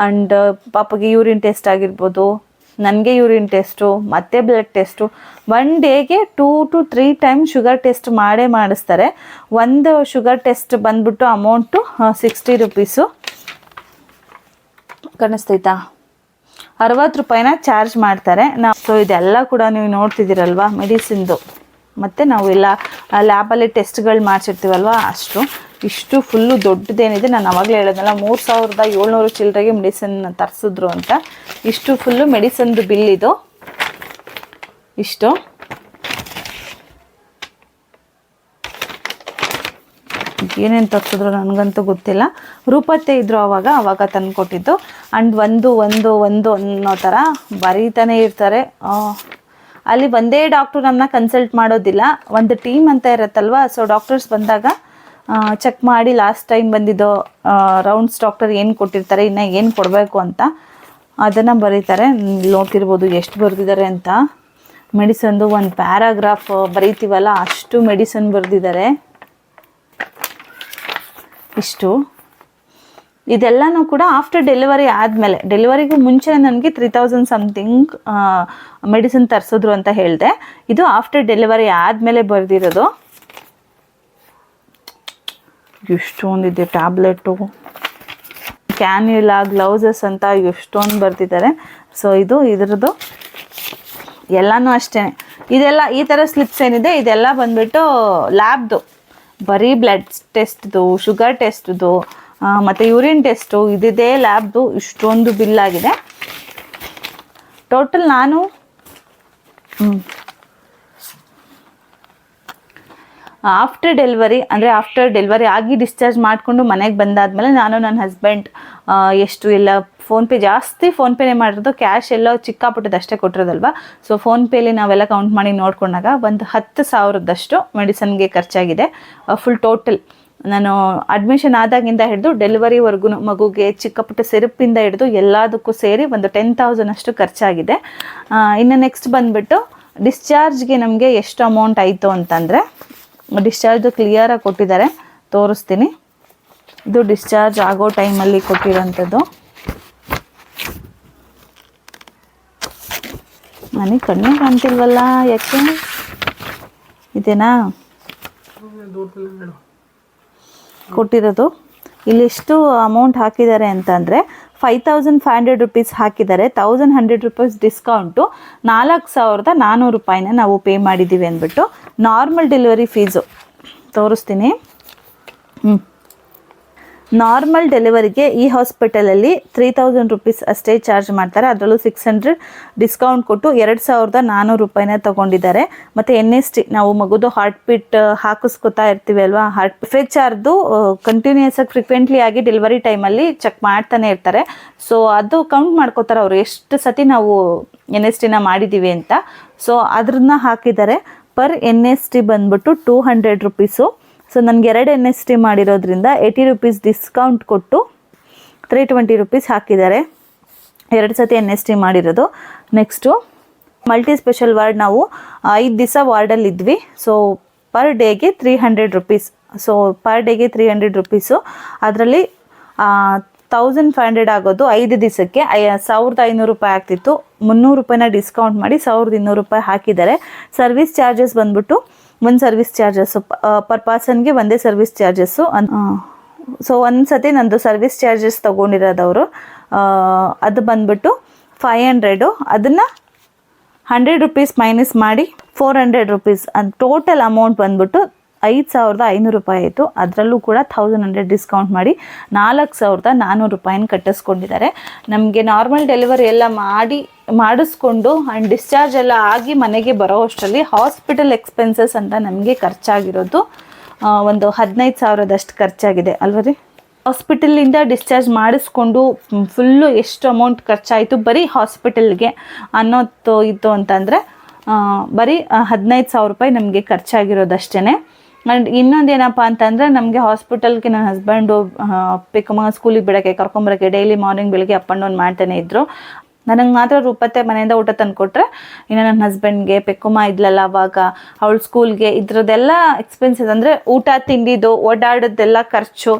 ಆ್ಯಂಡ್ ಪಾಪಗೆ ಯೂರಿನ್ ಟೆಸ್ಟ್ ಆಗಿರ್ಬೋದು, ನನಗೆ ಯೂರಿನ್ ಟೆಸ್ಟು ಮತ್ತು ಬ್ಲಡ್ ಟೆಸ್ಟು. 1 ಡೇಗೆ 2 to 3 ಟೈಮ್ ಶುಗರ್ ಟೆಸ್ಟ್ ಮಾಡಿಸ್ತಾರೆ. ಒಂದು ಶುಗರ್ ಟೆಸ್ಟ್ ಬಂದ್ಬಿಟ್ಟು ಅಮೌಂಟು 60 ರೂಪೀಸು ಕಾಣಿಸ್ತೈತಾ, 60 ರೂಪಾಯಿನ ಚಾರ್ಜ್ ಮಾಡ್ತಾರೆ. ಸೊ ಇದೆಲ್ಲ ಕೂಡ ನೀವು ನೋಡ್ತಿದ್ದೀರಲ್ವ ಮೆಡಿಸಿನ್ದು. ಮತ್ತು ನಾವು ಎಲ್ಲ ಲ್ಯಾಬಲ್ಲಿ ಟೆಸ್ಟ್ಗಳು ಮಾಡಿಸಿರ್ತೀವಲ್ವ, ಇಷ್ಟು ಫುಲ್ಲು ದೊಡ್ಡದೇನಿದೆ. ನಾನು ಅವಾಗಲೇ ಹೇಳೋದಲ್ಲ 3,700 ಚಿಲ್ಲರೆಗೆ ಮೆಡಿಸಿನ್ ತರಿಸಿದ್ರು ಅಂತ. ಇಷ್ಟು ಫುಲ್ಲು ಮೆಡಿಸಿನ್ದು ಬಿಲ್ ಇದು. ಇಷ್ಟು ಏನೇನು ತರಿಸಿದ್ರು ನನಗಂತೂ ಗೊತ್ತಿಲ್ಲ. ರೂಪತ್ತೆ ಇದ್ದರು ಅವಾಗ ತಂದು ಕೊಟ್ಟಿದ್ದು. ಆ್ಯಂಡ್ ಒಂದು ಅನ್ನೋ ಥರ ಬರೀತಾನೆ ಇರ್ತಾರೆ. ಅಲ್ಲಿ ಒಂದೇ ಡಾಕ್ಟ್ರು ನಮ್ಮನ್ನ ಕನ್ಸಲ್ಟ್ ಮಾಡೋದಿಲ್ಲ, ಒಂದು ಟೀಮ್ ಅಂತ ಇರುತ್ತಲ್ವ. ಸೊ ಡಾಕ್ಟರ್ಸ್ ಬಂದಾಗ ಚೆಕ್ ಮಾಡಿ ಲಾಸ್ಟ್ ಟೈಮ್ ಬಂದಿದ್ದು ರೌಂಡ್ಸ್ ಡಾಕ್ಟರ್ ಏನು ಕೊಟ್ಟಿರ್ತಾರೆ, ಇನ್ನು ಏನು ಕೊಡಬೇಕು ಅಂತ ಅದನ್ನು ಬರೀತಾರೆ. ನೋಡ್ತಿರ್ಬೋದು ಎಷ್ಟು ಬರೆದಿದ್ದಾರೆ ಅಂತ. ಮೆಡಿಸನ್ದು ಒಂದು ಪ್ಯಾರಾಗ್ರಾಫ್ ಬರೀತೀವಲ್ಲ ಅಷ್ಟು ಮೆಡಿಸನ್ ಬರೆದಿದ್ದಾರೆ. ಇಷ್ಟು. ಇದೆಲ್ಲನೂ ಕೂಡ ಆಫ್ಟರ್ ಡೆಲಿವರಿ ಆದಮೇಲೆ, ಡೆಲಿವರಿಗೂ ಮುಂಚೆ ನನಗೆ 3000 ಸಮಥಿಂಗ್ ಮೆಡಿಸಿನ್ ತರಿಸಿದ್ರು ಅಂತ ಹೇಳಿದೆ. ಇದು ಆಫ್ಟರ್ ಡೆಲಿವರಿ ಆದಮೇಲೆ ಬರೆದಿರೋದು. ಎಷ್ಟೊಂದಿದೆ, ಟ್ಯಾಬ್ಲೆಟು, ಕ್ಯಾನ್ಯುಲಾ, ಗ್ಲೌಸಸ್ ಅಂತ ಎಷ್ಟೊಂದು ಬರ್ತಿದ್ದಾರೆ. ಸೊ ಇದು ಇದರದ್ದು ಎಲ್ಲನೂ ಅಷ್ಟೇ. ಇದೆಲ್ಲ ಈ ಥರ ಸ್ಲಿಪ್ಸ್ ಏನಿದೆ ಇದೆಲ್ಲ ಬಂದುಬಿಟ್ಟು ಲ್ಯಾಬ್ದು, ಬರೀ ಬ್ಲಡ್ ಟೆಸ್ಟ್ದು, ಶುಗರ್ ಟೆಸ್ಟ್ದು ಮತ್ತು ಯೂರಿನ್ ಟೆಸ್ಟು, ಇದಿದೆ ಲ್ಯಾಬ್ದು. ಇಷ್ಟೊಂದು ಬಿಲ್ ಆಗಿದೆ ಟೋಟಲ್. ನಾನು ಆಫ್ಟರ್ ಡೆಲಿವರಿ ಅಂದರೆ ಆಫ್ಟರ್ ಡೆಲಿವರಿ ಆಗಿ ಡಿಸ್ಚಾರ್ಜ್ ಮಾಡಿಕೊಂಡು ಮನೆಗೆ ಬಂದಾದಮೇಲೆ ನಾನು ನನ್ನ ಹಸ್ಬೆಂಡ್ ಎಷ್ಟು ಎಲ್ಲ ಫೋನ್ಪೇ, ಜಾಸ್ತಿ ಫೋನ್ಪೇನೇ ಮಾಡಿರೋದು, ಕ್ಯಾಶ್ ಎಲ್ಲೋ ಚಿಕ್ಕಾಪುಟ್ಟದಷ್ಟೇ ಅಷ್ಟೇ ಕೊಟ್ಟಿರೋದಲ್ವ. ಸೊ ಫೋನ್ಪೇಲಿ ನಾವೆಲ್ಲ ಕೌಂಟ್ ಮಾಡಿ ನೋಡ್ಕೊಂಡಾಗ ಒಂದು 10,000ದಷ್ಟು ಮೆಡಿಸನ್ಗೆ ಖರ್ಚಾಗಿದೆ. ಫುಲ್ ಟೋಟಲ್ ನಾನು ಅಡ್ಮಿಷನ್ ಆದಾಗಿಂದ ಹಿಡಿದು ಡೆಲಿವರಿವರೆಗೂ ಮಗುಗೆ ಚಿಕ್ಕಪುಟ್ಟ ಸಿರಪ್ಪಿಂದ ಹಿಡಿದು ಎಲ್ಲದಕ್ಕೂ ಸೇರಿ ಒಂದು 10,000 ಅಷ್ಟು ಖರ್ಚಾಗಿದೆ. ಇನ್ನು ನೆಕ್ಸ್ಟ್ ಬಂದುಬಿಟ್ಟು ಡಿಸ್ಚಾರ್ಜ್ಗೆ ನಮಗೆ ಎಷ್ಟು ಅಮೌಂಟ್ ಆಯಿತು ಅಂತಂದರೆ, ಡಿಸ್ಚಾರ್ಜು ಕ್ಲಿಯರಾಗಿ ಕೊಟ್ಟಿದ್ದಾರೆ, ತೋರಿಸ್ತೀನಿ. ಇದು ಡಿಸ್ಚಾರ್ಜ್ ಆಗೋ ಟೈಮಲ್ಲಿ ಕೊಟ್ಟಿರೋಂಥದ್ದು. ನನಗೆ ಕಣ್ಣೇ ಕಾಣ್ತಿಲ್ವಲ್ಲ, ಯಾಕೆ ಇದೇನಾ ಕೊಟ್ಟಿರೋದು? ಇಲ್ಲಿ ಎಷ್ಟು ಅಮೌಂಟ್ ಹಾಕಿದ್ದಾರೆ ಅಂತಂದರೆ 5,500 ರುಪೀಸ್ ಹಾಕಿದ್ದಾರೆ. 1,100 ರುಪೀಸ್ ಡಿಸ್ಕೌಂಟು, 4,400 ರೂಪಾಯಿನ ನಾವು ಪೇ ಮಾಡಿದ್ದೀವಿ ಅಂದ್ಬಿಟ್ಟು. ನಾರ್ಮಲ್ ಡೆಲಿವರಿ ಫೀಸು ತೋರಿಸ್ತೀನಿ. ನಾರ್ಮಲ್ ಡೆಲಿವರಿಗೆ ಈ ಹಾಸ್ಪಿಟಲಲ್ಲಿ 3,000 ರುಪೀಸ್ ಅಷ್ಟೇ ಚಾರ್ಜ್ ಮಾಡ್ತಾರೆ. ಅದರಲ್ಲೂ 600 ಡಿಸ್ಕೌಂಟ್ ಕೊಟ್ಟು 2,400 ರೂಪಾಯಿನ ತೊಗೊಂಡಿದ್ದಾರೆ. ಮತ್ತು NST, ನಾವು ಮಗುದು ಹಾರ್ಟ್ ಬೀಟ್ ಹಾಕಿಸ್ಕೊತಾ ಇರ್ತೀವಿ ಅಲ್ವಾ, ಹಾರ್ಟ್ FHRದು ಕಂಟಿನ್ಯೂಸ್ ಆಗಿ ಫ್ರಿಕ್ವೆಂಟ್ಲಿ ಆಗಿ ಡೆಲಿವರಿ ಟೈಮಲ್ಲಿ ಚೆಕ್ ಮಾಡ್ತಾನೆ ಇರ್ತಾರೆ. ಸೊ ಅದು ಕೌಂಟ್ ಮಾಡ್ಕೋತಾರೆ ಅವರು, ಎಷ್ಟು ಸತಿ ನಾವು NSTನ ಮಾಡಿದ್ದೀವಿ ಅಂತ. ಸೊ ಅದನ್ನ ಹಾಕಿದ್ದಾರೆ. ಪರ್ NST ಬಂದ್ಬಿಟ್ಟು 200 ರುಪೀಸು. ಸೊ ನನಗೆ 2 NST ಮಾಡಿರೋದ್ರಿಂದ 80 ರುಪೀಸ್ ಡಿಸ್ಕೌಂಟ್ ಕೊಟ್ಟು 320 ರುಪೀಸ್ ಹಾಕಿದ್ದಾರೆ, 2 ಸತಿ NST ಮಾಡಿರೋದು. ನೆಕ್ಸ್ಟು ಮಲ್ಟಿ ಸ್ಪೆಷಲ್ ವಾರ್ಡ್, ನಾವು 5 ದಿವಸ ವಾರ್ಡಲ್ಲಿ ಇದ್ವಿ. ಸೊ ಪರ್ ಡೇಗೆ 300 ರುಪೀಸ್. ಸೊ ಪರ್ ಡೇಗೆ 300 ರುಪೀಸು. ಅದರಲ್ಲಿ 1,500 ಆಗೋದು 5 ದಿವಸಕ್ಕೆ 1,500 ರೂಪಾಯಿ ಆಗ್ತಿತ್ತು. 300 ರೂಪಾಯಿನ ಡಿಸ್ಕೌಂಟ್ ಮಾಡಿ 1,200 ರೂಪಾಯಿ ಹಾಕಿದ್ದಾರೆ. ಸರ್ವಿಸ್ ಚಾರ್ಜಸ್ ಬಂದ್ಬಿಟ್ಟು ಒಂದು ಸರ್ವಿಸ್ ಚಾರ್ಜಸ್ಸು ಪರ್ ಪರ್ಸನ್ಗೆ ಒಂದೇ ಸರ್ವಿಸ್ ಚಾರ್ಜಸ್ಸು. ಸೊ ಒಂದು ಸತಿ ನಂದು ಸರ್ವಿಸ್ ಚಾರ್ಜಸ್ ತೊಗೊಂಡಿರೋದವರು, ಅದು ಬಂದ್ಬಿಟ್ಟು 500. ಅದನ್ನು 100 ರುಪೀಸ್ ಮೈನಸ್ ಮಾಡಿ 400 ರುಪೀಸ್. ಟೋಟಲ್ ಅಮೌಂಟ್ ಬಂದ್ಬಿಟ್ಟು 5,500 ರೂಪಾಯಿ ಆಯಿತು. ಅದರಲ್ಲೂ ಕೂಡ 1,100 ಡಿಸ್ಕೌಂಟ್ ಮಾಡಿ 4,400 ರೂಪಾಯಿನ ಕಟ್ಟಿಸ್ಕೊಂಡಿದ್ದಾರೆ. ನಮಗೆ ನಾರ್ಮಲ್ ಡೆಲಿವರಿ ಎಲ್ಲ ಮಾಡಿಸ್ಕೊಂಡು ಆ್ಯಂಡ್ ಡಿಸ್ಚಾರ್ಜ್ ಎಲ್ಲ ಆಗಿ ಮನೆಗೆ ಬರೋ ಅಷ್ಟರಲ್ಲಿ ಹಾಸ್ಪಿಟಲ್ ಎಕ್ಸ್ಪೆನ್ಸಸ್ ಅಂತ ನಮಗೆ ಖರ್ಚಾಗಿರೋದು ಒಂದು 15,000ದಷ್ಟು ಖರ್ಚಾಗಿದೆ ಅಲ್ವ ರೀ. ಹಾಸ್ಪಿಟಲಿಂದ ಡಿಸ್ಚಾರ್ಜ್ ಮಾಡಿಸ್ಕೊಂಡು ಫುಲ್ಲು ಎಷ್ಟು ಅಮೌಂಟ್ ಖರ್ಚಾಯಿತು ಬರೀ ಹಾಸ್ಪಿಟಲ್ಗೆ ಅನ್ನೋದು ಇತ್ತು ಅಂತಂದರೆ ಬರೀ 15,000 ರೂಪಾಯಿ ನಮಗೆ ಖರ್ಚಾಗಿರೋದಷ್ಟೇ. ಆ್ಯಂಡ್ ಇನ್ನೊಂದೇನಪ್ಪ ಅಂತಂದರೆ, ನಮಗೆ ಹಾಸ್ಪಿಟಲ್ಗೆ ನನ್ನ ಹಸ್ಬೆಂಡು ಪಿಕ್ಕಮ್ಮ ಸ್ಕೂಲಿಗೆ ಬಿಡೋಕ್ಕೆ ಕರ್ಕೊಂಬರೋಕ್ಕೆ ಡೈಲಿ ಮಾರ್ನಿಂಗ್ ಬೆಳಗ್ಗೆ ಅಪ್ ಆ್ಯಂಡ್ ಡೌನ್ ಮಾಡ್ತಾನೆ ಇದ್ದರು. ನನಗೆ ಮಾತ್ರ ರೂಪತ್ತೆ ಮನೆಯಿಂದ ಊಟ ತಂದು ಕೊಟ್ಟರೆ, ಇನ್ನು ನನ್ನ ಹಸ್ಬೆಂಡ್ಗೆ ಪೆಕ್ಕಮ್ಮ ಇದ್ಲಲ್ಲ ಅವಾಗ ಅವಳು ಸ್ಕೂಲ್ಗೆ ಇದ್ರದ್ದೆಲ್ಲ ಎಕ್ಸ್ಪೆನ್ಸಸ್ ಅಂದರೆ ಊಟ ತಿಂಡಿದು ಓಡಾಡೋದೆಲ್ಲ ಖರ್ಚು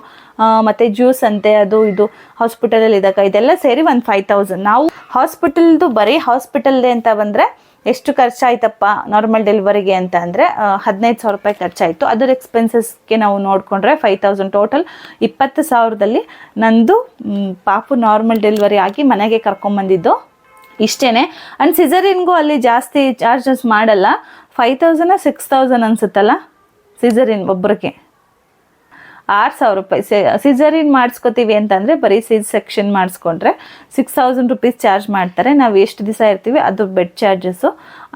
ಮತ್ತು ಜ್ಯೂಸ್ ಅಂತೆ ಅದು ಇದು ಹಾಸ್ಪಿಟಲಲ್ಲಿ ಇದ್ದಾಗ ಇದೆಲ್ಲ ಸೇರಿ ಒಂದು 5,000. ನಾವು ಹಾಸ್ಪಿಟಲ್ದು ಬರೀ ಹಾಸ್ಪಿಟಲ್ದೇ ಅಂತ ಬಂದರೆ ಎಷ್ಟು ಖರ್ಚಾಯ್ತಪ್ಪ ನಾರ್ಮಲ್ ಡೆಲಿವರಿಗೆ ಅಂತ ಅಂದರೆ 15,000 ರೂಪಾಯಿ ಖರ್ಚಾಯಿತು. ಅದರ ಎಕ್ಸ್ಪೆನ್ಸಸ್ಗೆ ನಾವು ನೋಡಿಕೊಂಡ್ರೆ 5,000. ಟೋಟಲ್ 20,000ದಲ್ಲಿ ನಂದು ಪಾಪು ನಾರ್ಮಲ್ ಡೆಲಿವರಿ ಆಗಿ ಮನೆಗೆ ಕರ್ಕೊಂಬಂದಿದ್ದು ಇಷ್ಟೇ. ಆ್ಯಂಡ್ ಸಿಸರಿನ್ಗೂ ಅಲ್ಲಿ ಜಾಸ್ತಿ ಚಾರ್ಜಸ್ ಮಾಡಲ್ಲ. 5,000 6,000 ಅನಿಸುತ್ತಲ್ಲ ಸಿಸರಿನ್ ಒಬ್ಬರಿಗೆ. 6,000 ರೂಪಾಯಿ ಸಿಸರಿನ್ ಮಾಡಿಸ್ಕೋತೀವಿ ಅಂತಂದರೆ ಬರೀ ಸೆಕ್ಷನ್ ಮಾಡಿಸ್ಕೊಂಡ್ರೆ 6,000 ರುಪೀಸ್ ಚಾರ್ಜ್ ಮಾಡ್ತಾರೆ. ನಾವು ಎಷ್ಟು ದಿವಸ ಇರ್ತೀವಿ ಅದು ಬೆಡ್ ಚಾರ್ಜಸ್ಸು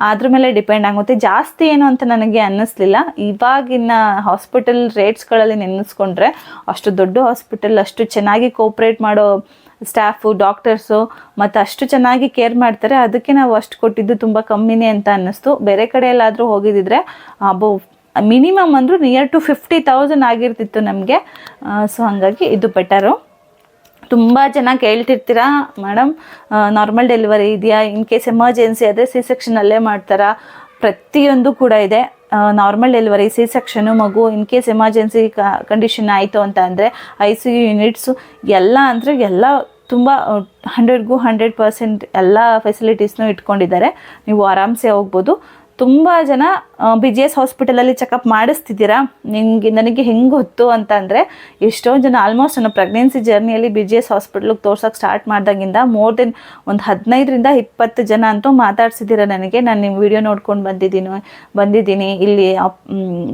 ಅದ್ರ ಮೇಲೆ ಡಿಪೆಂಡ್ ಆಗುತ್ತೆ. ಜಾಸ್ತಿ ಏನು ಅಂತ ನನಗೆ ಅನ್ನಿಸ್ಲಿಲ್ಲ. ಇವಾಗಿನ ಹಾಸ್ಪಿಟಲ್ ರೇಟ್ಸ್ಗಳಲ್ಲಿ ನೆನೆಸ್ಕೊಂಡ್ರೆ ಅಷ್ಟು ದೊಡ್ಡ ಹಾಸ್ಪಿಟಲ್, ಅಷ್ಟು ಚೆನ್ನಾಗಿ ಕೋಪ್ರೇಟ್ ಮಾಡೋ ಸ್ಟಾಫು, ಡಾಕ್ಟರ್ಸು ಮತ್ತು ಅಷ್ಟು ಚೆನ್ನಾಗಿ ಕೇರ್ ಮಾಡ್ತಾರೆ. ಅದಕ್ಕೆ ನಾವು ಅಷ್ಟು ಕೊಟ್ಟಿದ್ದು ತುಂಬ ಕಮ್ಮಿನೇ ಅಂತ ಅನ್ನಿಸ್ತು. ಬೇರೆ ಕಡೆ ಎಲ್ಲಾದರೂ ಹೋಗಿದ್ದಿದ್ರೆ ಮಿನಿಮಮ್ ಅಂದರೂ ನಿಯರ್ ಟು 50,000 ಆಗಿರ್ತಿತ್ತು ನಮಗೆ. ಸೊ ಹಾಗಾಗಿ ಇದು ಬೆಟರು. ತುಂಬ ಜನ ಕೇಳ್ತಿರ್ತೀರಾ, ಮೇಡಮ್ ನಾರ್ಮಲ್ ಡೆಲಿವರಿ ಇದೆಯಾ, ಇನ್ ಕೇಸ್ ಎಮರ್ಜೆನ್ಸಿ ಆದರೆ ಸೆಕ್ಷನಲ್ಲೇ ಮಾಡ್ತಾರಾ? ಪ್ರತಿಯೊಂದು ಕೂಡ ಇದೆ. ನಾರ್ಮಲ್ ಡೆಲಿವರಿ ಸಿ ಸೆಕ್ಷನು ಮಗು ಇನ್ ಕೇಸ್ ಎಮರ್ಜೆನ್ಸಿ ಕಂಡೀಷನ್ ಆಯಿತು ಅಂತ ಅಂದರೆ ICU ಯೂನಿಟ್ಸು ಎಲ್ಲ ಅಂದರೆ ಎಲ್ಲ ತುಂಬ 100ಗೂ 100% ಎಲ್ಲ ಫೆಸಿಲಿಟೀಸ್ನೂ ಇಟ್ಕೊಂಡಿದ್ದಾರೆ. ನೀವು ಆರಾಮ್ಸೆ ಹೋಗ್ಬೋದು. ತುಂಬ ಜನ BGS ಹಾಸ್ಪಿಟಲಲ್ಲಿ ಚೆಕಪ್ ಮಾಡಿಸ್ತಿದ್ದೀರಾ. ನನಗೆ ಹೆಂಗೆ ಗೊತ್ತು ಅಂತಂದರೆ ಎಷ್ಟೊಂದು ಜನ ಆಲ್ಮೋಸ್ಟ್ ನನ್ನ ಪ್ರೆಗ್ನೆನ್ಸಿ ಜರ್ನಿಯಲ್ಲಿ BGS ಹಾಸ್ಪಿಟ್ಲಿಗೆ ತೋರ್ಸೋಕೆ ಸ್ಟಾರ್ಟ್ ಮಾಡ್ದಾಗಿಂದ ಮೋರ್ ದೆನ್ ಒಂದು 15ರಿಂದ 20 ಜನ ಅಂತೂ ಮಾತಾಡ್ಸಿದ್ದೀರ ನನಗೆ. ನಾನು ನಿಮ್ಮ ವಿಡಿಯೋ ನೋಡ್ಕೊಂಡು ಬಂದಿದ್ದೀನಿ ಇಲ್ಲಿ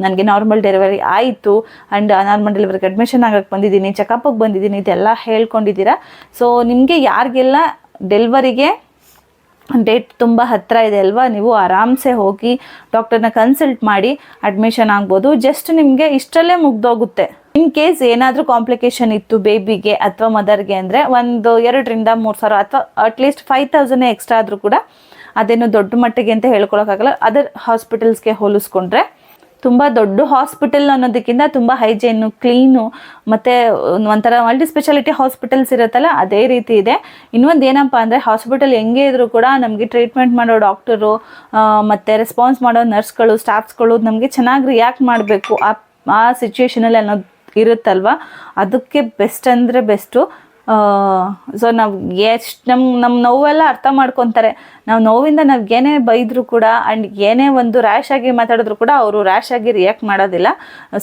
ನನಗೆ ನಾರ್ಮಲ್ ಡೆಲಿವರಿ ಆಯಿತು ಆ್ಯಂಡ್ ನಾರ್ಮಲ್ ಡೆಲಿವರಿಗೆ ಅಡ್ಮಿಷನ್ ಆಗೋಕ್ಕೆ ಬಂದಿದ್ದೀನಿ, ಚೆಕಪ್ಪಿಗೆ ಬಂದಿದ್ದೀನಿ, ಇದೆಲ್ಲ ಹೇಳ್ಕೊಂಡಿದ್ದೀರಾ. ಸೊ ನಿಮಗೆ ಯಾರಿಗೆಲ್ಲ ಡೆಲಿವರಿಗೆ ಡೇಟ್ ತುಂಬ ಹತ್ತಿರ ಇದೆ ಅಲ್ವಾ, ನೀವು ಆರಾಮ್ಸೆ ಹೋಗಿ ಡಾಕ್ಟರ್ನ ಕನ್ಸಲ್ಟ್ ಮಾಡಿ ಅಡ್ಮಿಷನ್ ಆಗ್ಬೋದು. ಜಸ್ಟ್ ನಿಮಗೆ ಇಷ್ಟರಲ್ಲೇ ಮುಗ್ದೋಗುತ್ತೆ. ಇನ್ ಕೇಸ್ ಏನಾದರೂ ಕಾಂಪ್ಲಿಕೇಶನ್ ಇತ್ತು ಬೇಬಿಗೆ ಅಥವಾ ಮದರ್ಗೆ ಅಂದರೆ ಒಂದು 2ರಿಂದ 3 ಸಾವಿರ ಅಥವಾ ಅಟ್ಲೀಸ್ಟ್ 5,000 ಎಕ್ಸ್ಟ್ರಾ ಆದರೂ ಕೂಡ ಅದೇನು ದೊಡ್ಡ ಮಟ್ಟಿಗೆ ಅಂತ ಹೇಳ್ಕೊಳಕ್ಕಾಗಲ್ಲ. ಅದರ್ ಹಾಸ್ಪಿಟಲ್ಸ್ಗೆ ಹೋಲಿಸ್ಕೊಂಡ್ರೆ ತುಂಬ ದೊಡ್ಡ ಹಾಸ್ಪಿಟಲ್ ಅನ್ನೋದಕ್ಕಿಂತ ತುಂಬ ಹೈಜೀನು, ಕ್ಲೀನು ಮತ್ತು ಒಂಥರ ಮಲ್ಟಿ ಸ್ಪೆಷಾಲಿಟಿ ಹಾಸ್ಪಿಟಲ್ಸ್ ಇರುತ್ತಲ್ಲ ಅದೇ ರೀತಿ ಇದೆ. ಇನ್ನೊಂದು ಏನಪ್ಪ ಅಂದರೆ ಹಾಸ್ಪಿಟಲ್ ಹೆಂಗೆ ಇದ್ರೂ ಕೂಡ ನಮಗೆ ಟ್ರೀಟ್ಮೆಂಟ್ ಮಾಡೋ ಡಾಕ್ಟರು ಮತ್ತು ರೆಸ್ಪಾನ್ಸ್ ಮಾಡೋ ನರ್ಸ್ಗಳು, ಸ್ಟಾಫ್ಸ್ಗಳು ನಮಗೆ ಚೆನ್ನಾಗಿ ರಿಯಾಕ್ಟ್ ಮಾಡಬೇಕು ಆ ಸಿಚುವೇಷನಲ್ಲಿ ಅನ್ನೋದು ಇರುತ್ತಲ್ವ. ಅದಕ್ಕೆ ಬೆಸ್ಟ್ ಅಂದರೆ ಬೆಸ್ಟು. ಸೊ ನಾವು ಎಷ್ಟು ನಮ್ಮ ನೋವೆಲ್ಲ ಅರ್ಥ ಮಾಡ್ಕೊತಾರೆ. ನಾವು ನೋವಿಂದ ನಾವು ಏನೇ ಬೈದರೂ ಕೂಡ ಆ್ಯಂಡ್ ಏನೇ ಒಂದು ರ್ಯಾಶ್ ಆಗಿ ಮಾತಾಡಿದ್ರು ಕೂಡ ಅವರು ರ್ಯಾಶ್ ಆಗಿ ರಿಯಾಕ್ಟ್ ಮಾಡೋದಿಲ್ಲ.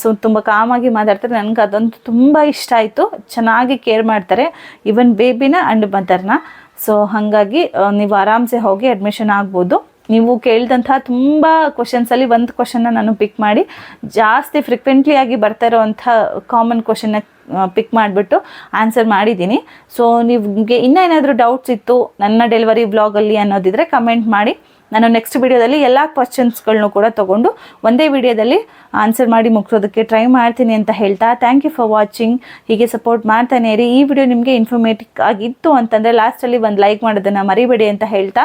ಸೊ ತುಂಬ ಕಾಮಾಗಿ ಮಾತಾಡ್ತಾರೆ. ನನಗೆ ಅದಂತೂ ತುಂಬ ಇಷ್ಟ ಆಯಿತು. ಚೆನ್ನಾಗಿ ಕೇರ್ ಮಾಡ್ತಾರೆ ಈವನ್ ಬೇಬಿನ ಆ್ಯಂಡ್ ಮದರ್ನ. ಸೊ ಹಾಗಾಗಿ ನೀವು ಆರಾಮ್ಸೆ ಹೋಗಿ ಅಡ್ಮಿಷನ್ ಆಗ್ಬೋದು. ನೀವು ಕೇಳಿದಂಥ ತುಂಬ ಕ್ವಶನ್ಸಲ್ಲಿ ಒಂದು ಕ್ವಶನ್ನ ನಾನು ಪಿಕ್ ಮಾಡಿ ಜಾಸ್ತಿ ಫ್ರೀಕ್ವೆಂಟ್ಲಿ ಆಗಿ ಬರ್ತಾ ಇರೋವಂಥ ಕಾಮನ್ ಕ್ವಶನ್ನ ಪಿಕ್ ಮಾಡಿಬಿಟ್ಟು ಆನ್ಸರ್ ಮಾಡಿದ್ದೀನಿ. ಸೊ ನಿಮಗೆ ಇನ್ನೂ ಏನಾದರೂ ಡೌಟ್ಸ್ ಇತ್ತು ನನ್ನ ಡೆಲಿವರಿ ವ್ಲಾಗಲ್ಲಿ ಅನ್ನೋದಿದ್ರೆ ಕಮೆಂಟ್ ಮಾಡಿ. ನಾನು ನೆಕ್ಸ್ಟ್ ವಿಡಿಯೋದಲ್ಲಿ ಎಲ್ಲ ಕ್ವಶನ್ಸ್ಗಳನ್ನೂ ಕೂಡ ತೊಗೊಂಡು ಒಂದೇ ವಿಡಿಯೋದಲ್ಲಿ ಆನ್ಸರ್ ಮಾಡಿ ಮುಗಿಸೋದಕ್ಕೆ ಟ್ರೈ ಮಾಡ್ತೀನಿ ಅಂತ ಹೇಳ್ತಾ ಥ್ಯಾಂಕ್ ಯು ಫಾರ್ ವಾಚಿಂಗ್. ಹೀಗೆ ಸಪೋರ್ಟ್ ಮಾಡ್ತಾನೆ ಇರಿ. ಈ ವಿಡಿಯೋ ನಿಮಗೆ ಇನ್ಫಾರ್ಮೇಟಿವ್ ಆಗಿತ್ತು ಅಂತಂದರೆ ಲಾಸ್ಟಲ್ಲಿ ಒಂದು ಲೈಕ್ ಮಾಡೋದನ್ನು ಮರಿಬೇಡಿ ಅಂತ ಹೇಳ್ತಾ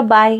ಬಾಯ್.